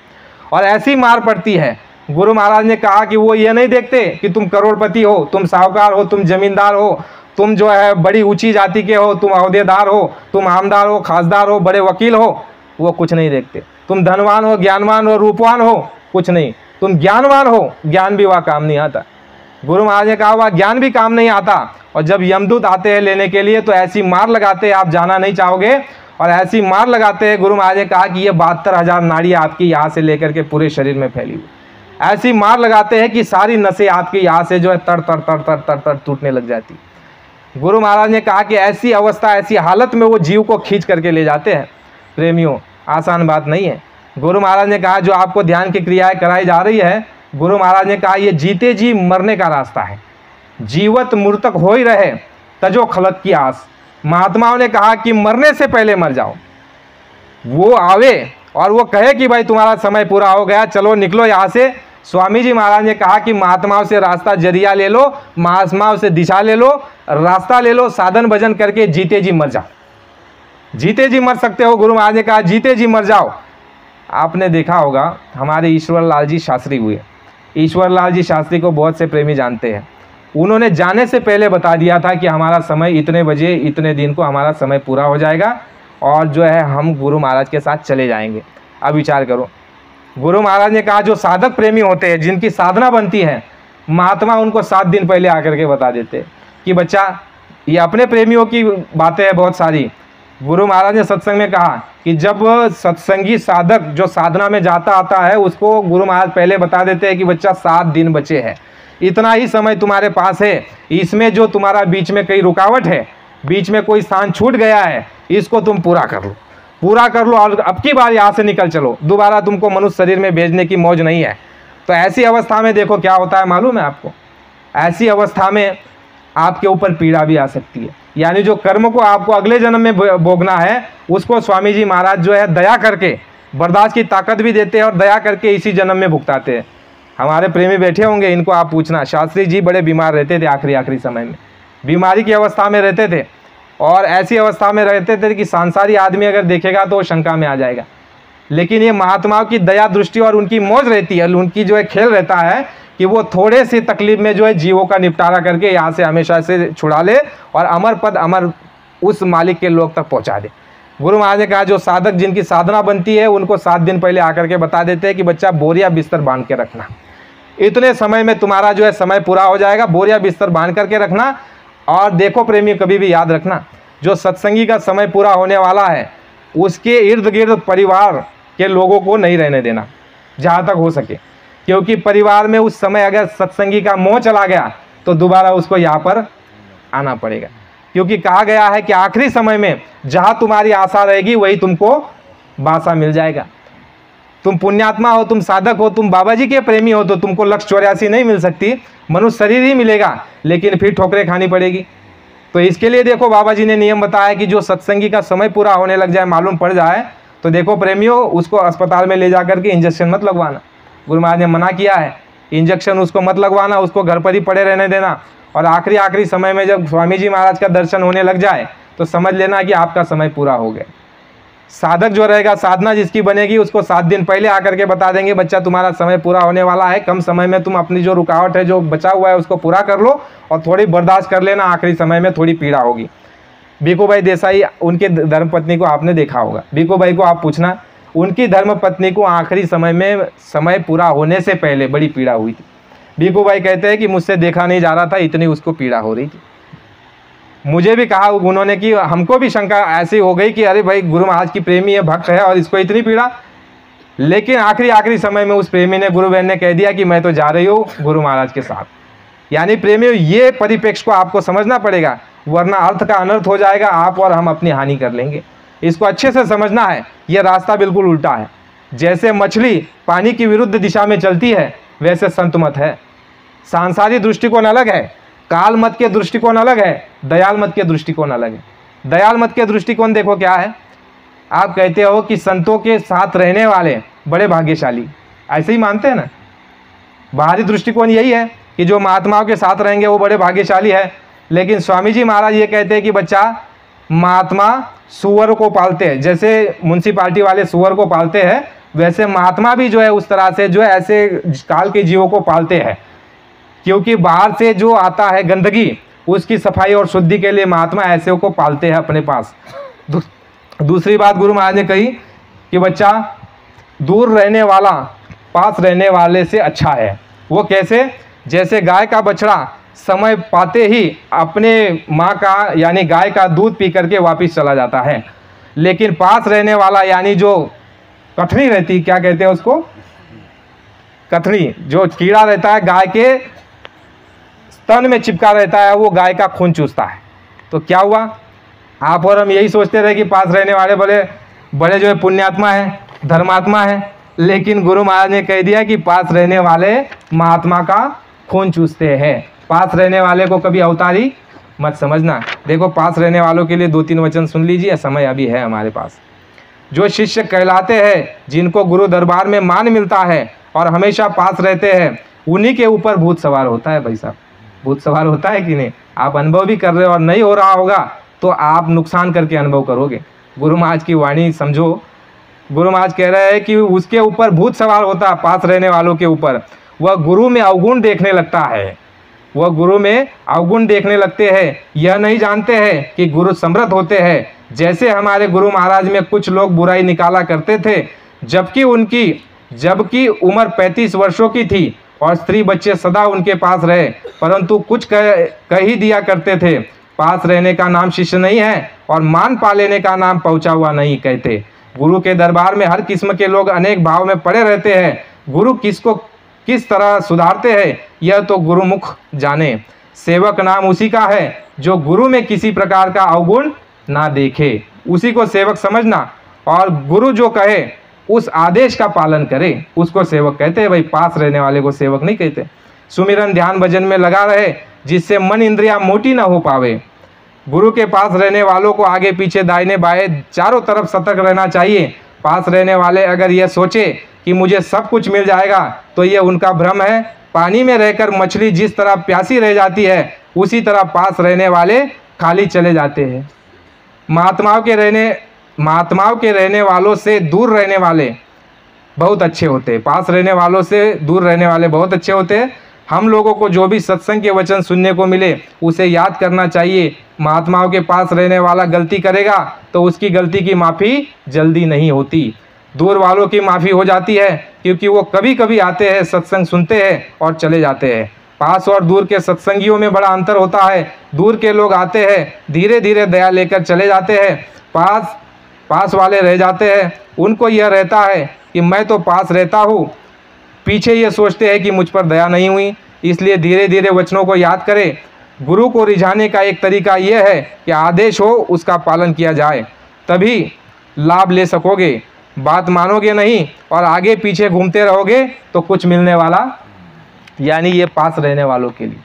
और ऐसी मार पड़ती है। गुरु महाराज ने कहा कि वो ये नहीं देखते कि तुम करोड़पति हो, तुम साहूकार हो, तुम जमींदार हो, तुम जो है बड़ी ऊंची जाति के हो, तुम अहदेदार हो, तुम आमदार हो, खासदार हो, बड़े वकील हो, वो कुछ नहीं देखते। तुम धनवान हो, ज्ञानवान हो, रूपवान हो, कुछ नहीं। तुम ज्ञानवान हो, ज्ञान भी वह काम नहीं आता। गुरु महाराज ने कहा वह ज्ञान भी काम नहीं आता, और जब यमदूत आते हैं लेने के लिए तो ऐसी मार लगाते हैं आप जाना नहीं चाहोगे। और ऐसी मार लगाते हैं, गुरु महाराज ने कहा कि ये 72,000 नाड़ियाँ आपकी यहाँ से लेकर के पूरे शरीर में फैली हुई, ऐसी मार लगाते हैं कि सारी नसें आपकी यहाँ से जो है तड़ तड़ तड़ तड़ तड़ तड़ टूटने लग जाती। गुरु महाराज ने कहा कि ऐसी अवस्था, ऐसी हालत में वो जीव को खींच करके ले जाते हैं। प्रेमियों, आसान बात नहीं है। गुरु महाराज ने कहा जो आपको ध्यान की क्रियाएं कराई जा रही है, गुरु महाराज ने कहा ये जीते जी मरने का रास्ता है, जीवत मृतक हो ही रहे तजो खलक की आस। महात्माओं ने कहा कि मरने से पहले मर जाओ, वो आवे और वो कहे कि भाई तुम्हारा समय पूरा हो गया, चलो निकलो यहाँ से। स्वामी जी महाराज ने कहा कि महात्माओं से रास्ता जरिया ले लो, महात्माओं से दिशा ले लो, रास्ता ले लो, साधन भजन करके जीते जी मर जाओ, जीते जी मर सकते हो। गुरु महाराज ने कहा जीते जी मर जाओ। आपने देखा होगा हमारे ईश्वर लाल जी शास्त्री हुए, ईश्वर लाल जी शास्त्री को बहुत से प्रेमी जानते हैं। उन्होंने जाने से पहले बता दिया था कि हमारा समय इतने बजे इतने दिन को हमारा समय पूरा हो जाएगा और जो है हम गुरु महाराज के साथ चले जाएंगे। अब विचार करो, गुरु महाराज ने कहा जो साधक प्रेमी होते हैं, जिनकी साधना बनती है, महात्मा उनको 7 दिन पहले आकर के बता देते कि बच्चा, ये अपने प्रेमियों की बातें हैं बहुत सारी। गुरु महाराज ने सत्संग में कहा कि जब सत्संगी साधक जो साधना में जाता आता है, उसको गुरु महाराज पहले बता देते हैं कि बच्चा 7 दिन बचे हैं, इतना ही समय तुम्हारे पास है, इसमें जो तुम्हारा बीच में कई रुकावट है, बीच में कोई स्थान छूट गया है, इसको तुम पूरा कर लो, पूरा कर लो और अब की बार यहाँ से निकल चलो, दोबारा तुमको मनुष्य शरीर में भेजने की मौज नहीं है। तो ऐसी अवस्था में देखो क्या होता है मालूम है आपको, ऐसी अवस्था में आपके ऊपर पीड़ा भी आ सकती है। यानी जो कर्म को आपको अगले जन्म में भोगना है, उसको स्वामी जी महाराज जो है दया करके बर्दाश्त की ताकत भी देते हैं और दया करके इसी जन्म में भुगताते हैं। हमारे प्रेमी बैठे होंगे, इनको आप पूछना, शास्त्री जी बड़े बीमार रहते थे, आखिरी समय में बीमारी की अवस्था में रहते थे और ऐसी अवस्था में रहते थे कि सांसारी आदमी अगर देखेगा तो वो शंका में आ जाएगा। लेकिन ये महात्माओं की दया दृष्टि और उनकी मौज रहती है, उनकी जो है खेल रहता है कि वो थोड़े से तकलीफ में जो है जीवों का निपटारा करके यहाँ से हमेशा से छुड़ा ले और अमर पद अमर उस मालिक के लोग तक पहुँचा दे। गुरु महाराज ने कहा जो साधक जिनकी साधना बनती है, उनको 7 दिन पहले आकर के बता देते हैं कि बच्चा बोरिया बिस्तर बांध के रखना, इतने समय में तुम्हारा जो है समय पूरा हो जाएगा, बोरिया बिस्तर बांध करके रखना। और देखो प्रेमी, कभी भी याद रखना, जो सत्संगी का समय पूरा होने वाला है, उसके इर्द गिर्द परिवार के लोगों को नहीं रहने देना जहाँ तक हो सके, क्योंकि परिवार में उस समय अगर सत्संगी का मोह चला गया तो दोबारा उसको यहाँ पर आना पड़ेगा। क्योंकि कहा गया है कि आखिरी समय में जहाँ तुम्हारी आशा रहेगी वही तुमको बासा मिल जाएगा। तुम पुण्यात्मा हो, तुम साधक हो, तुम बाबा जी के प्रेमी हो, तो तुमको लक्ष्य 84 नहीं मिल सकती, मनुष्य शरीर ही मिलेगा, लेकिन फिर ठोकरें खानी पड़ेगी। तो इसके लिए देखो बाबा जी ने नियम बताया कि जो सत्संगी का समय पूरा होने लग जाए, मालूम पड़ जाए, तो देखो प्रेमियों, उसको अस्पताल में ले जा करके इंजेक्शन मत लगवाना। गुरु महाराज ने मना किया है, इंजेक्शन उसको मत लगवाना, उसको घर पर ही पड़े रहने देना। और आखिरी समय में जब स्वामी जी महाराज का दर्शन होने लग जाए तो समझ लेना कि आपका समय पूरा हो गया। साधक जो रहेगा, साधना जिसकी बनेगी, उसको 7 दिन पहले आकर के बता देंगे बच्चा तुम्हारा समय पूरा होने वाला है, कम समय में तुम अपनी जो रुकावट है, जो बचा हुआ है, उसको पूरा कर लो और थोड़ी बर्दाश्त कर लेना, आखिरी समय में थोड़ी पीड़ा होगी। बीकू भाई देसाई, उनके धर्मपत्नी को आपने देखा होगा, बीकू भाई को आप पूछना, उनकी धर्मपत्नी को आखिरी समय में समय पूरा होने से पहले बड़ी पीड़ा हुई थी। बीकू भाई कहते हैं कि मुझसे देखा नहीं जा रहा था, इतनी उसको पीड़ा हो रही थी। मुझे भी कहा उन्होंने कि हमको भी शंका ऐसी हो गई कि अरे भाई गुरु महाराज की प्रेमी है, भक्त है और इसको इतनी पीड़ा। लेकिन आखिरी समय में उस प्रेमी ने, गुरु बहन ने कह दिया कि मैं तो जा रही हूँ गुरु महाराज के साथ। यानी प्रेमियों, ये परिप्रेक्ष्य को आपको समझना पड़ेगा, वरना अर्थ का अनर्थ हो जाएगा, आप और हम अपनी हानि कर लेंगे। इसको अच्छे से समझना है, यह रास्ता बिल्कुल उल्टा है। जैसे मछली पानी की विरुद्ध दिशा में चलती है, वैसे संत मत है। सांसारिक दृष्टिकोण अलग है, काल मत के दृष्टिकोण अलग है, दयाल मत के दृष्टिकोण अलग है। दयाल मत के दृष्टिकोण देखो क्या है, आप कहते हो कि संतों के साथ रहने वाले बड़े भाग्यशाली, ऐसे ही मानते हैं ना। बाहरी दृष्टिकोण यही है कि जो महात्माओं के साथ रहेंगे वो बड़े भाग्यशाली है। लेकिन स्वामी जी महाराज ये कहते हैं कि बच्चा, महात्मा सुअर को पालते हैं, जैसे म्युनिसिपालिटी वाले सुअर को पालते हैं, वैसे महात्मा भी जो है उस तरह से जो है ऐसे काल के जीवों को पालते हैं। क्योंकि बाहर से जो आता है गंदगी, उसकी सफाई और शुद्धि के लिए महात्मा ऐसे को पालते हैं अपने पास। दूसरी बात गुरु महाराज ने कही कि बच्चा, दूर रहने वाला पास रहने वाले से अच्छा है। वो कैसे? जैसे गाय का बछड़ा समय पाते ही अपने माँ का यानी गाय का दूध पी करके वापस चला जाता है, लेकिन पास रहने वाला यानी जो कथनी रहती, क्या कहते हैं उसको, कथनी, जो कीड़ा रहता है गाय के स्तन में चिपका रहता है, वो गाय का खून चूसता है। तो क्या हुआ, आप और हम यही सोचते रहे कि पास रहने वाले बड़े बड़े जो है पुण्यात्मा है, धर्मात्मा है, लेकिन गुरु महाराज ने कह दिया कि पास रहने वाले महात्मा का खून चूसते हैं। पास रहने वाले को कभी अवतारी मत समझना। देखो पास रहने वालों के लिए 2-3 वचन सुन लीजिए, समय अभी है हमारे पास। जो शिष्य कहलाते हैं, जिनको गुरु दरबार में मान मिलता है और हमेशा पास रहते हैं, उन्हीं के ऊपर भूत सवार होता है। भाई साहब, भूत सवार होता है कि नहीं? आप अनुभव भी कर रहे हो और नहीं हो रहा होगा तो आप नुकसान करके अनुभव करोगे। गुरु महाराज की वाणी समझो। गुरु महाराज कह रहे हैं कि उसके ऊपर भूत सवार होता है, पास रहने वालों के ऊपर। वह गुरु में अवगुण देखने लगता है, वह गुरु में अवगुण देखने लगते हैं। यह नहीं जानते हैं कि गुरु समर्थ होते हैं। जैसे हमारे गुरु महाराज में कुछ लोग बुराई निकाला करते थे, जबकि उम्र 35 वर्षों की थी और स्त्री बच्चे सदा उनके पास रहे, परंतु कुछ कह ही दिया करते थे, पास रहने का नाम शिष्य नहीं है और मान पा लेने का नाम पहुंचा हुआ नहीं कहते। गुरु के दरबार में हर किस्म के लोग अनेक भाव में पड़े रहते हैं। गुरु किसको किस तरह सुधारते हैं, यह तो गुरुमुख जाने। सेवक नाम उसी का है जो गुरु में किसी प्रकार का अवगुण ना देखे, उसी को सेवक समझना। और गुरु जो कहे उस आदेश का पालन करे, उसको सेवक कहते हैं। भाई पास रहने वाले को सेवक नहीं कहते। सुमिरन ध्यान भजन में लगा रहे, जिससे मन इंद्रियां मोटी ना हो पावे। गुरु के पास रहने वालों को आगे पीछे दाहिने बाएं चारों तरफ सतर्क रहना चाहिए। पास रहने वाले अगर यह सोचे कि मुझे सब कुछ मिल जाएगा तो यह उनका भ्रम है। पानी में रहकर मछली जिस तरह प्यासी रह जाती है, उसी तरह पास रहने वाले खाली चले जाते हैं। महात्माओं के रहने वालों से दूर रहने वाले बहुत अच्छे होते हैं। पास रहने वालों से दूर रहने वाले बहुत अच्छे होते हैं। हम लोगों को जो भी सत्संग के वचन सुनने को मिले उसे याद करना चाहिए। महात्माओं के पास रहने वाला गलती करेगा तो उसकी गलती की माफ़ी जल्दी नहीं होती। दूर वालों की माफ़ी हो जाती है, क्योंकि वो कभी कभी आते हैं, सत्संग सुनते हैं और चले जाते हैं। पास और दूर के सत्संगियों में बड़ा अंतर होता है। दूर के लोग आते हैं, धीरे धीरे दया लेकर चले जाते हैं। पास वाले रह जाते हैं, उनको यह रहता है कि मैं तो पास रहता हूँ, पीछे ये सोचते हैं कि मुझ पर दया नहीं हुई। इसलिए धीरे धीरे वचनों को याद करें। गुरु को रिझाने का एक तरीका यह है कि आदेश हो उसका पालन किया जाए, तभी लाभ ले सकोगे। बात मानोगे नहीं और आगे पीछे घूमते रहोगे तो कुछ मिलने वाला, यानी ये पास रहने वालों के लिए।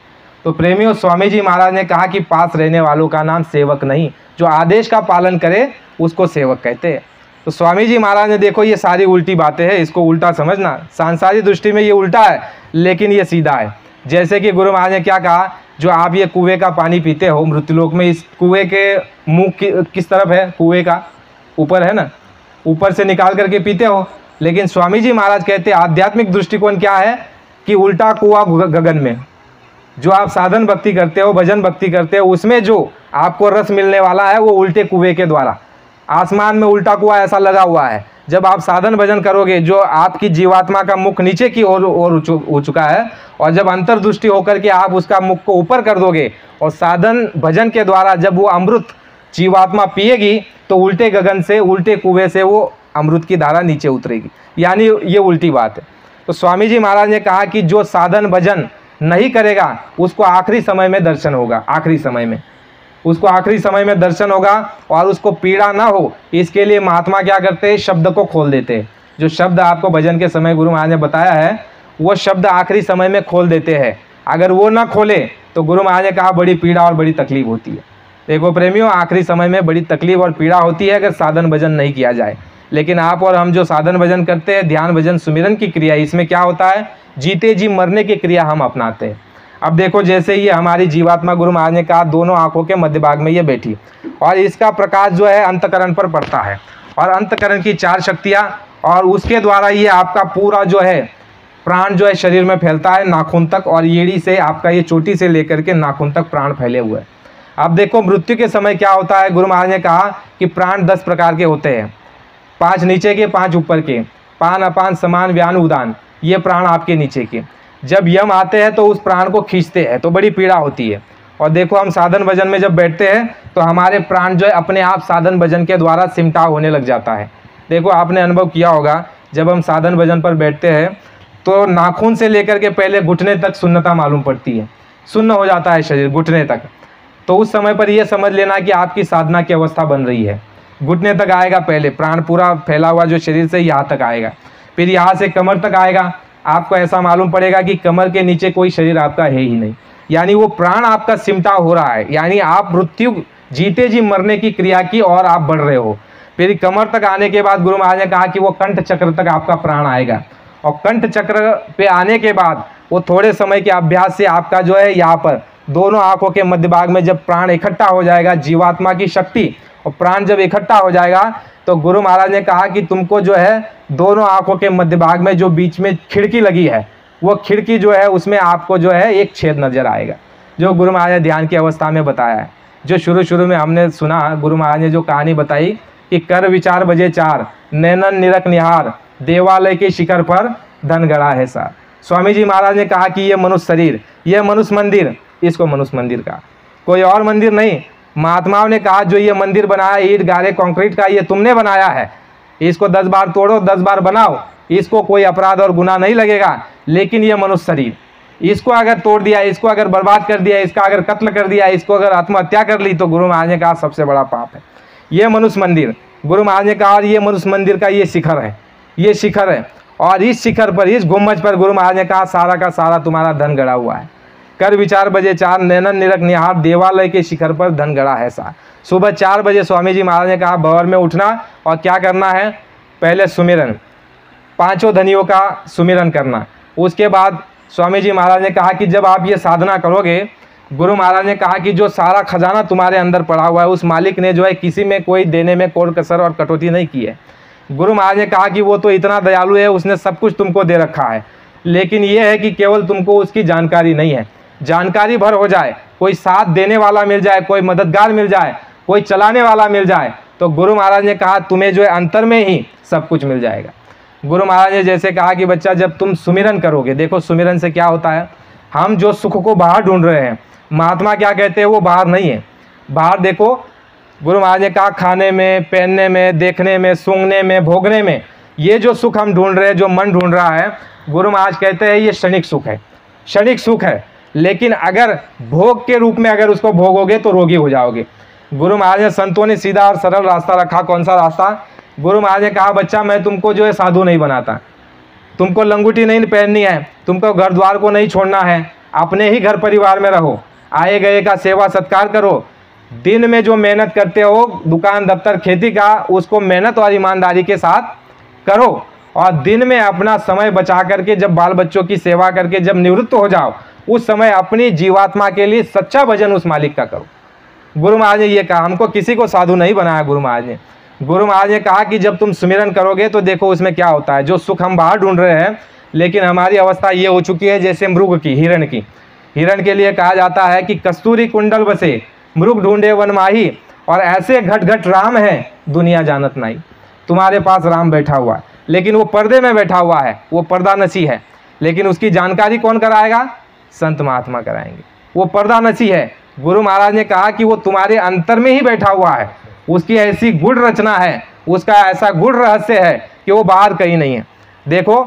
तो प्रेमियों, स्वामी जी महाराज ने कहा कि पास रहने वालों का नाम सेवक नहीं, जो आदेश का पालन करे उसको सेवक कहते हैं। तो स्वामी जी महाराज ने, देखो ये सारी उल्टी बातें हैं, इसको उल्टा समझना। सांसारिक दृष्टि में ये उल्टा है, लेकिन ये सीधा है। जैसे कि गुरु महाराज ने क्या कहा, जो आप ये कुएं का पानी पीते हो मृत्युलोक में, इस कुएं के मुंह किस तरफ है? कुएं का ऊपर है ना, ऊपर से निकाल करके पीते हो। लेकिन स्वामी जी महाराज कहते हैं आध्यात्मिक दृष्टिकोण क्या है कि उल्टा कुआं गगन में। जो आप साधन भक्ति करते हो, भजन भक्ति करते हो, उसमें जो आपको रस मिलने वाला है वो उल्टे कुएं के द्वारा। आसमान में उल्टा कुआं ऐसा लगा हुआ है। जब आप साधन भजन करोगे, जो आपकी जीवात्मा का मुख नीचे की ओर हो चुका है, और जब अंतर्दृष्टि होकर के आप उसका मुख को ऊपर कर दोगे और साधन भजन के द्वारा जब वो अमृत जीवात्मा पिएगी, तो उल्टे गगन से, उल्टे कुएं से वो अमृत की धारा नीचे उतरेगी। यानी ये उल्टी बात है। तो स्वामी जी महाराज ने कहा कि जो साधन भजन नहीं करेगा उसको आखिरी समय में दर्शन होगा। आखिरी समय में उसको आखिरी समय में दर्शन होगा और उसको पीड़ा ना हो, इसके लिए महात्मा क्या करते हैं? शब्द को खोल देते हैं। जो शब्द आपको भजन के समय गुरु महाराज ने बताया है, वो शब्द आखिरी समय में खोल देते हैं। अगर वो ना खोले तो गुरु महाराज ने कहा बड़ी पीड़ा और बड़ी तकलीफ होती है। देखो प्रेमियों, आखिरी समय में बड़ी तकलीफ और पीड़ा होती है अगर साधन भजन नहीं किया जाए। लेकिन आप और हम जो साधन भजन करते हैं, ध्यान भजन सुमिरन की क्रिया, इसमें क्या होता है? जीते जी मरने की क्रिया हम अपनाते हैं। अब देखो, जैसे ये हमारी जीवात्मा गुरु महाराज ने कहा दोनों आंखों के मध्य भाग में ये बैठी, और इसका प्रकाश जो है अंतकरण पर पड़ता है, और अंतकरण की 4 शक्तियाँ, और उसके द्वारा ये आपका पूरा जो है प्राण जो है शरीर में फैलता है नाखून तक, और एड़ी से आपका ये चोटी से लेकर के नाखून तक प्राण फैले हुए हैं। अब देखो मृत्यु के समय क्या होता है? गुरु महाराज ने कहा कि प्राण 10 प्रकार के होते हैं, 5 नीचे के, 5 ऊपर के। पान, अपान, समान, व्यान, उदान, ये प्राण आपके नीचे के। जब यम आते हैं तो उस प्राण को खींचते हैं तो बड़ी पीड़ा होती है, और देखो हम साधन भजन में जब बैठते हैं तो हमारे प्राण जो है अपने आप साधन भजन के द्वारा सिमटाव होने लग जाता है। देखो आपने अनुभव किया होगा, जब हम साधन भजन पर बैठते हैं तो नाखून से लेकर के पहले घुटने तक सुन्नता मालूम पड़ती है, सुन्न हो जाता है शरीर घुटने तक। तो उस समय पर यह समझ लेना कि आपकी साधना की अवस्था बन रही है। घुटने तक आएगा पहले, प्राण पूरा फैला हुआ जो शरीर से यहाँ तक आएगा, फिर यहाँ से कमर तक आएगा। आपको ऐसा मालूम पड़ेगा कि कमर के नीचे कोई शरीर आपका है ही नहीं, यानी वो प्राण आपका सिमटाव हो रहा है, यानी आप मृत्यु जीते जी मरने की क्रिया की और आप बढ़ रहे हो। फिर कमर तक आने के बाद गुरु महाराज ने कहा कि वो कंठ चक्र तक आपका प्राण आएगा, और कंठ चक्र पे आने के बाद वो थोड़े समय के अभ्यास से आपका जो है यहाँ पर दोनों आंखों के मध्य भाग में जब प्राण इकट्ठा हो जाएगा, जीवात्मा की शक्ति और प्राण जब इकट्ठा हो जाएगा, तो गुरु महाराज ने कहा कि तुमको जो है दोनों आंखों के मध्य भाग में जो बीच में खिड़की लगी है, वो खिड़की जो है उसमें आपको जो है एक छेद नजर आएगा, जो गुरु महाराज ने ध्यान की अवस्था में बताया है। जो शुरू में हमने सुना, गुरु महाराज ने जो कहानी बताई कि कर विचार बजे चार, नैनन निरख निहार, देवालय के शिखर पर धन गड़ा है सार। स्वामी जी महाराज ने कहा कि ये मनुष्य शरीर, ये मनुष्य मंदिर, इसको मनुष्य मंदिर का, कोई और मंदिर नहीं। महात्माओं ने कहा जो ये मंदिर बनाया ईंट गारे कंक्रीट का, ये तुमने बनाया है, इसको 10 बार तोड़ो 10 बार बनाओ, इसको कोई अपराध और गुनाह नहीं लगेगा। लेकिन ये मनुष्य शरीर, इसको अगर तोड़ दिया, इसको अगर बर्बाद कर दिया, इसका अगर कत्ल कर दिया, इसको अगर आत्महत्या कर ली, तो गुरु महाराज ने कहा सबसे बड़ा पाप है। ये मनुष्य मंदिर, गुरु महाराज ने कहा ये मनुष्य मंदिर का ये शिखर है, ये शिखर है, और इस शिखर पर, इस गुम्बज पर गुरु महाराज ने कहा सारा का सारा तुम्हारा धन गड़ा हुआ है। कर विचार बजे चार, नैनन निरख निहार, देवालय के शिखर पर धन गड़ा है सा। सुबह 4 बजे स्वामी जी महाराज ने कहा भंवर में उठना और क्या करना है, पहले सुमिरन, 5 धनियों का सुमिरन करना। उसके बाद स्वामी जी महाराज ने कहा कि जब आप ये साधना करोगे, गुरु महाराज ने कहा कि जो सारा खजाना तुम्हारे अंदर पड़ा हुआ है, उस मालिक ने जो है किसी में कोई देने में कोई कसर और कटौती नहीं की है। गुरु महाराज ने कहा कि वो तो इतना दयालु है, उसने सब कुछ तुमको दे रखा है, लेकिन ये है कि केवल तुमको उसकी जानकारी नहीं है। जानकारी भर हो जाए, कोई साथ देने वाला मिल जाए, कोई मददगार मिल जाए, कोई चलाने वाला मिल जाए, तो गुरु महाराज ने कहा तुम्हें जो है अंतर में ही सब कुछ मिल जाएगा। गुरु महाराज ने जैसे कहा कि बच्चा जब तुम सुमिरन करोगे, देखो सुमिरन से क्या होता है, हम जो सुख को बाहर ढूंढ रहे हैं, महात्मा क्या कहते हैं वो बाहर नहीं है। बाहर देखो, गुरु महाराज ने कहा खाने में, पहनने में, देखने में, सूंघने में, भोगने में, ये जो सुख हम ढूंढ रहे हैं, जो मन ढूंढ रहा है, गुरु महाराज कहते हैं ये क्षणिक सुख है, क्षणिक सुख है। लेकिन अगर भोग के रूप में अगर उसको भोगोगे तो रोगी हो जाओगे। गुरु महाराज ने, संतों ने सीधा और सरल रास्ता रखा। कौन सा रास्ता? गुरु महाराज ने कहा बच्चा मैं तुमको जो है साधु नहीं बनाता, तुमको लंगूटी नहीं पहननी है, तुमको घर द्वार को नहीं छोड़ना है, अपने ही घर परिवार में रहो, आए गए का सेवा सत्कार करो, दिन में जो मेहनत करते हो दुकान दफ्तर खेती का, उसको मेहनत और ईमानदारी के साथ करो, और दिन में अपना समय बचा करके जब बाल बच्चों की सेवा करके जब निवृत्त हो जाओ, उस समय अपनी जीवात्मा के लिए सच्चा भजन उस मालिक का करो। गुरु महाराज ने ये कहा, हमको किसी को साधु नहीं बनाया गुरु महाराज ने। गुरु महाराज ने कहा कि जब तुम सुमिरन करोगे तो देखो उसमें क्या होता है, जो सुख हम बाहर ढूंढ रहे हैं, लेकिन हमारी अवस्था ये हो चुकी है जैसे मृग की, हिरण की। हिरण के लिए कहा जाता है कि कस्तूरी कुंडल बसे, मृग ढूंढे वन माही, और ऐसे घट घट राम है दुनिया जानत नहीं। तुम्हारे पास राम बैठा हुआ है, लेकिन वो पर्दे में बैठा हुआ है, वो पर्दा नशी है, लेकिन उसकी जानकारी कौन कराएगा? संत महात्मा कराएंगे। वो पर्दा नशी है। गुरु महाराज ने कहा कि वो तुम्हारे अंतर में ही बैठा हुआ है, उसकी ऐसी गुड़ रचना है, उसका ऐसा गुड़ रहस्य है कि वो बाहर कहीं नहीं है। देखो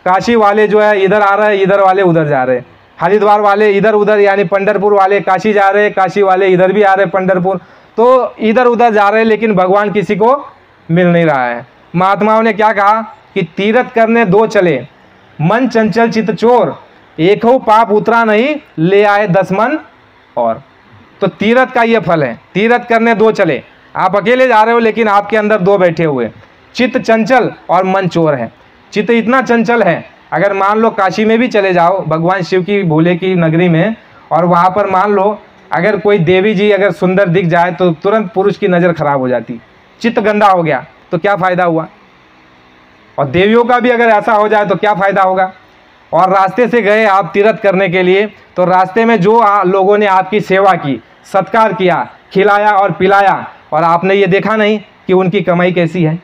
काशी वाले जो है इधर आ रहे हैं, इधर वाले उधर जा रहे हैं, हरिद्वार वाले इधर उधर यानी पंढरपुर वाले काशी जा रहे हैं, काशी वाले इधर भी आ रहे हैं पंढरपुर, तो इधर उधर जा रहे हैं, लेकिन भगवान किसी को मिल नहीं रहा है। महात्माओं ने क्या कहा कि तीर्थ करने 2 चले, मन चंचल चित चोर, एक हो पाप उतरा नहीं, ले आए 10 मन और। तो तीर्थ का ये फल है, तीर्थ करने 2 चले, आप अकेले जा रहे हो लेकिन आपके अंदर 2 बैठे हुए, चित्त चंचल और मन चोर है। चित्त इतना चंचल है, अगर मान लो काशी में भी चले जाओ भगवान शिव की भोले की नगरी में, और वहाँ पर मान लो अगर कोई देवी जी अगर सुंदर दिख जाए तो तुरंत पुरुष की नज़र खराब हो जाती, चित्त गंदा हो गया तो क्या फ़ायदा हुआ। और देवियों का भी अगर ऐसा हो जाए तो क्या फ़ायदा होगा। और रास्ते से गए आप तीर्थ करने के लिए, तो रास्ते में जो लोगों ने आपकी सेवा की, सत्कार किया, खिलाया और पिलाया, और आपने ये देखा नहीं कि उनकी कमाई कैसी है,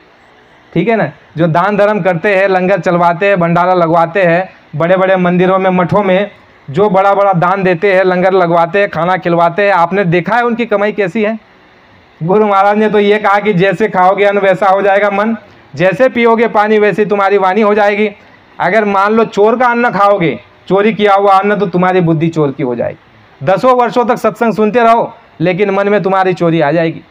ठीक है ना। जो दान धर्म करते हैं, लंगर चलवाते हैं, भंडारा लगवाते हैं, बड़े बड़े मंदिरों में मठों में जो बड़ा बड़ा दान देते हैं, लंगर लगवाते हैं, खाना खिलवाते हैं, आपने देखा है उनकी कमाई कैसी है? गुरु महाराज ने तो ये कहा कि जैसे खाओगे अन्न वैसा हो जाएगा मन, जैसे पियोगे पानी वैसी तुम्हारी वाणी हो जाएगी। अगर मान लो चोर का अन्न खाओगे, चोरी किया हुआ अन्न, तो तुम्हारी बुद्धि चोर की हो जाएगी। 10 वर्षों तक सत्संग सुनते रहो लेकिन मन में तुम्हारी चोरी आ जाएगी।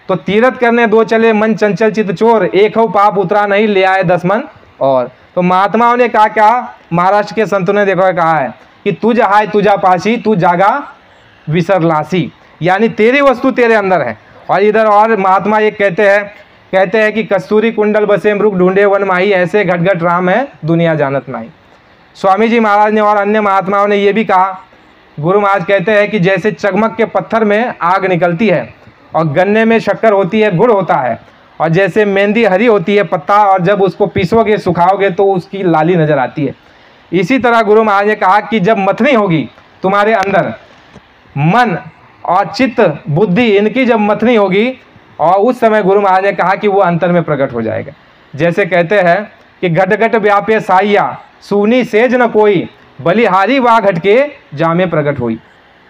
तो तीरथ करने दो चले मन चंचल चित चोर, एक हो पाप उतरा नहीं ले आए 10 मन और। तो महात्माओं ने कहा क्या, महाराष्ट्र के संतों ने देखो कहा है कि तुझ हाय तुझा पासी, तू जागा विसर लासी, यानी तेरी वस्तु तेरे अंदर है। और इधर और महात्मा ये कहते हैं कि कस्तूरी कुंडल बसे मृग ढूंढे वन माही, ऐसे घट राम है दुनिया जानत नहीं। स्वामी जी महाराज ने और अन्य महात्माओं ने ये भी कहा, गुरु महाराज कहते हैं कि जैसे चकमक के पत्थर में आग निकलती है और गन्ने में शक्कर होती है, गुड़ होता है, और जैसे मेहंदी हरी होती है पत्ता, और जब उसको पीसोगे सुखाओगे तो उसकी लाली नजर आती है। इसी तरह गुरु महाराज ने कहा कि जब मथनी होगी तुम्हारे अंदर, मन और चित्त बुद्धि इनकी जब मथनी होगी, और उस समय गुरु महाराज ने कहा कि वो अंतर में प्रकट हो जाएगा। जैसे कहते हैं कि घट घट व्यापे साइया, सूनी सेज न कोई, बलिहारी वा घट के जामे प्रकट हुई।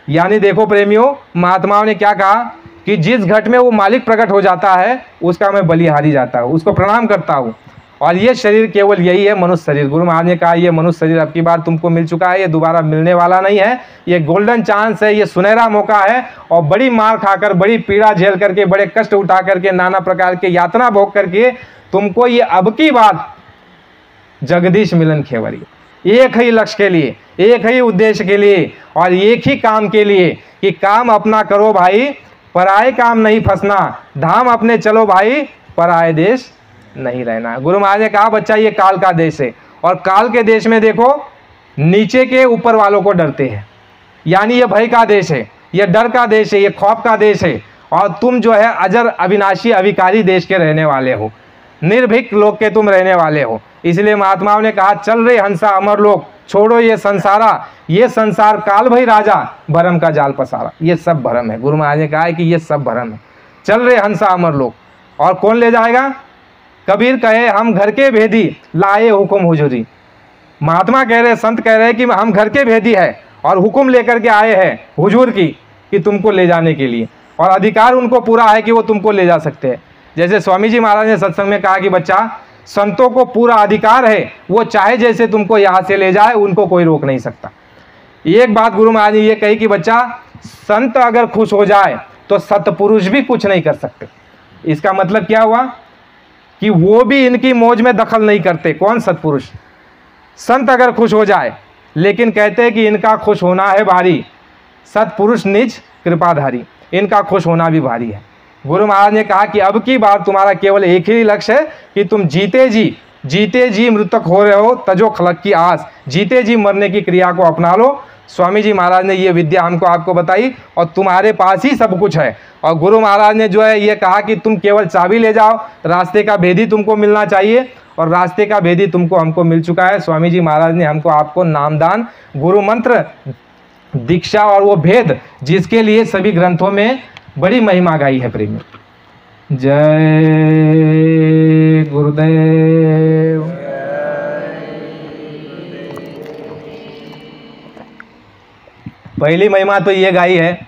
यानी देखो प्रेमियों, महात्माओं ने क्या कहा कि जिस घट में वो मालिक प्रकट हो जाता है उसका मैं बलिहारी जाता हूँ, उसको प्रणाम करता हूँ। और ये शरीर केवल यही है, मनुष्य शरीर। गुरु महाराज ने कहा ये मनुष्य शरीर अब की बार तुमको मिल चुका है, ये दोबारा मिलने वाला नहीं है, ये गोल्डन चांस है, ये सुनहरा मौका है। और बड़ी मार खाकर, बड़ी पीड़ा झेल करके, बड़े कष्ट उठा करके, नाना प्रकार के यातना भोग करके तुमको ये अब की बार जगदीश मिलन खेवरी, एक ही लक्ष्य के लिए, एक ही उद्देश्य के लिए और एक ही काम के लिए कि काम अपना करो भाई, पराए काम नहीं फंसना, धाम अपने चलो भाई, पराए देश नहीं रहना। गुरु महाराज ने कहा बच्चा ये काल का देश है, और काल के देश में देखो नीचे के ऊपर वालों को डरते हैं, यानी ये भय का देश है, ये डर का देश है, ये खौफ का देश है। और तुम जो है अजर अविनाशी अविकारी देश के रहने वाले हो, निर्भीक लोक के तुम रहने वाले हो। इसलिए महात्माओं ने कहा चल रे हंसा अमर लोक, छोड़ो ये संसारा, ये संसार काल भई राजा, भरम का जाल पसारा। ये सब भरम है। गुरु महाराज ने कहा है कि ये सब भरम है। चल रे हंसा अमर लोक, और कौन ले जाएगा? कबीर कहे हम घर के भेदी, लाए हुकुम हुजूरी। महात्मा कह रहे, संत कह रहे कि हम घर के भेदी है और हुक्म लेकर के आए हैं हुजूर की कि तुमको ले जाने के लिए, और अधिकार उनको पूरा है कि वो तुमको ले जा सकते हैं। जैसे स्वामी जी महाराज ने सत्संग में कहा कि बच्चा संतों को पूरा अधिकार है, वो चाहे जैसे तुमको यहाँ से ले जाए, उनको कोई रोक नहीं सकता। एक बात गुरु महाराज ने ये कही कि बच्चा संत अगर खुश हो जाए तो सतपुरुष भी कुछ नहीं कर सकते। इसका मतलब क्या हुआ कि वो भी इनकी मौज में दखल नहीं करते। कौन? सतपुरुष। संत अगर खुश हो जाए, लेकिन कहते हैं कि इनका खुश होना है भारी, सतपुरुष निज कृपाधारी, इनका खुश होना भी भारी है। गुरु महाराज ने कहा कि अब की बार तुम्हारा केवल एक ही लक्ष्य है कि तुम जीते जी मृतक हो रहे हो, तजो खलक की आस, जीते जी मरने की क्रिया को अपना लो। स्वामी जी महाराज ने ये विद्या हमको आपको बताई और तुम्हारे पास ही सब कुछ है। और गुरु महाराज ने जो है ये कहा कि तुम केवल चाबी ले जाओ, रास्ते का भेदी तुमको मिलना चाहिए, और रास्ते का भेदी तुमको हमको मिल चुका है। स्वामी जी महाराज ने हमको आपको नामदान, गुरु मंत्र, दीक्षा और वो भेद जिसके लिए सभी ग्रंथों में बड़ी महिमा गाई है। प्रेमी जय गुरुदेव। पहली महिमा तो ये गाई है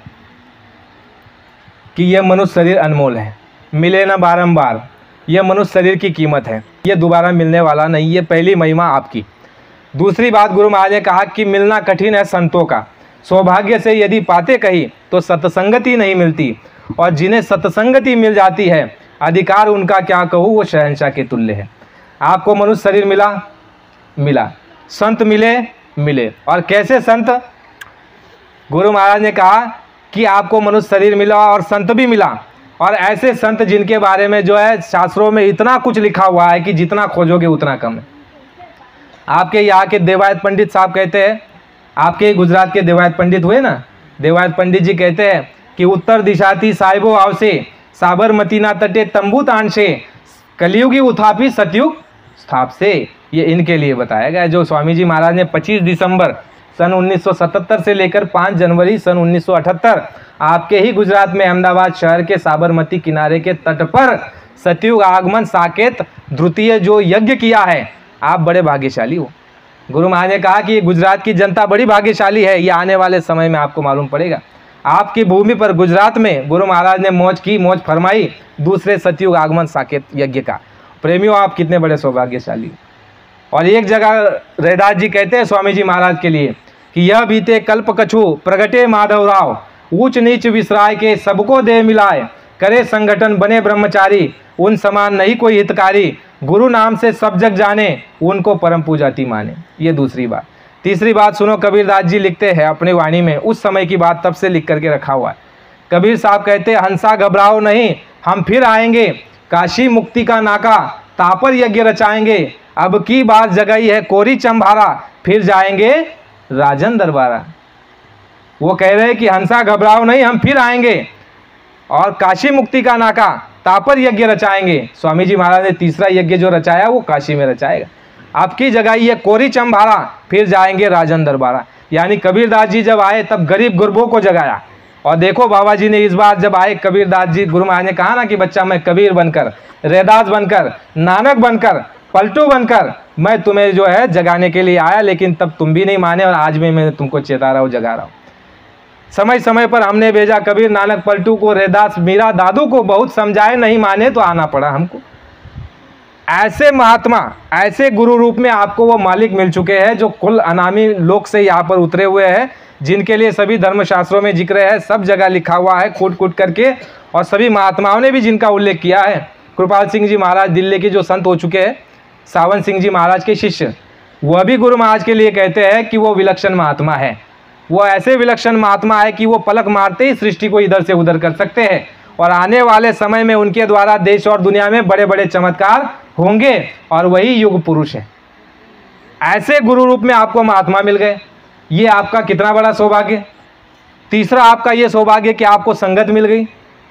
कि यह मनुष्य शरीर अनमोल है, मिले ना बारंबार। यह मनुष्य शरीर की कीमत है, यह दोबारा मिलने वाला नहीं। ये पहली महिमा आपकी। दूसरी बात गुरु महाराज ने कहा कि मिलना कठिन है संतों का, सौभाग्य से यदि पाते कहीं तो सत्संगति नहीं मिलती, और जिन्हें सत्संगति मिल जाती है अधिकार उनका क्या कहूँ, वो शहंशाह के तुल्य है। आपको मनुष्य शरीर मिला, संत मिले। और कैसे संत? गुरु महाराज ने कहा कि आपको मनुष्य शरीर मिला और संत भी मिला, और ऐसे संत जिनके बारे में जो है शास्त्रों में इतना कुछ लिखा हुआ है कि जितना खोजोगे उतना कम है। आपके यहाँ के देवायत पंडित साहब कहते हैं, आपके गुजरात के देवायत पंडित हुए ना, देवायत पंडित जी कहते हैं कि उत्तर दिशा थी साहिबो आवसे, साबरमती ना तटे तंबू तान से, कलयुगी उथापी सतयुग स्थाप से। ये इनके लिए बताया गया, जो स्वामी जी महाराज ने 25 दिसंबर सन 1977 से लेकर 5 जनवरी सन 1978 आपके ही गुजरात में अहमदाबाद शहर के साबरमती किनारे के तट पर सतयुग आगमन साकेत द्वितीय जो यज्ञ किया है, आप बड़े भाग्यशाली हो। गुरु महाराज ने कहा कि गुजरात की जनता बड़ी भाग्यशाली है, ये आने वाले समय में आपको मालूम पड़ेगा। आपकी भूमि पर गुजरात में गुरु महाराज ने मौज फरमाई दूसरे सतयुग आगमन साकेत यज्ञ का। प्रेमियों, आप कितने बड़े सौभाग्यशाली। और एक जगह रैदास जी कहते हैं स्वामी जी महाराज के लिए कि यह बीते कल्प कछु प्रगटे माधवराव, ऊंच नीच विसराय के सबको देह मिलाए, करे संगठन बने ब्रह्मचारी, उन समान नहीं कोई हितकारी, गुरु नाम से सब जग जाने, उनको परम पूजाती माने। ये दूसरी बात। तीसरी बात सुनो, कबीरदास जी लिखते हैं अपनी वाणी में, उस समय की बात तब से लिख करके रखा हुआ है। कबीर साहब कहते हैं, हंसा घबराओ नहीं, हम फिर आएंगे, काशी मुक्ति का नाका तापर यज्ञ रचाएंगे, अब की बात जगई है कोरी चंभारा, फिर जाएंगे राजन दरबारा। वो कह रहे हैं कि हंसा घबराओ नहीं, हम फिर आएंगे और काशी मुक्ति का नाका तापर यज्ञ रचाएंगे। स्वामी जी महाराज ने तीसरा यज्ञ जो रचाया वो काशी में रचाएगा। आपकी जगह ये कोरी चंभारा, फिर जाएंगे राजन दरबारा। यानी कबीरदास जी जब आए तब गरीब गुरबों को जगाया। और देखो बाबा जी ने इस बार जब आए कबीरदास जी, गुरु महाराज ने कहा ना कि बच्चा मैं कबीर बनकर, रैदास बनकर, नानक बनकर, पलटू बनकर मैं तुम्हें जो है जगाने के लिए आया, लेकिन तब तुम भी नहीं माने और आज भी मैं तुमको चेता रहा हूँ, जगा रहा हूँ। समय समय पर हमने भेजा कबीर, नानक, पलटू को, रैदास, मीरा, दादू को, बहुत समझाए नहीं माने तो आना पड़ा हमको। ऐसे महात्मा, ऐसे गुरु रूप में आपको वो मालिक मिल चुके हैं जो कुल अनामी लोक से यहाँ पर उतरे हुए हैं, जिनके लिए सभी धर्मशास्त्रों में जिक्र है, सब जगह लिखा हुआ है कूट कूट करके, और सभी महात्माओं ने भी जिनका उल्लेख किया है। कृपाल सिंह जी महाराज दिल्ली के जो संत हो चुके हैं, सावन सिंह जी महाराज के शिष्य, वह भी गुरु महाराज के लिए कहते हैं कि वो विलक्षण महात्मा है। वो ऐसे विलक्षण महात्मा है कि वो पलक मारते ही सृष्टि को इधर से उधर कर सकते हैं, और आने वाले समय में उनके द्वारा देश और दुनिया में बड़े बड़े चमत्कार होंगे, और वही युग पुरुष है। ऐसे गुरु रूप में आपको महात्मा मिल गए, ये आपका कितना बड़ा सौभाग्य। तीसरा आपका ये सौभाग्य कि आपको संगत मिल गई।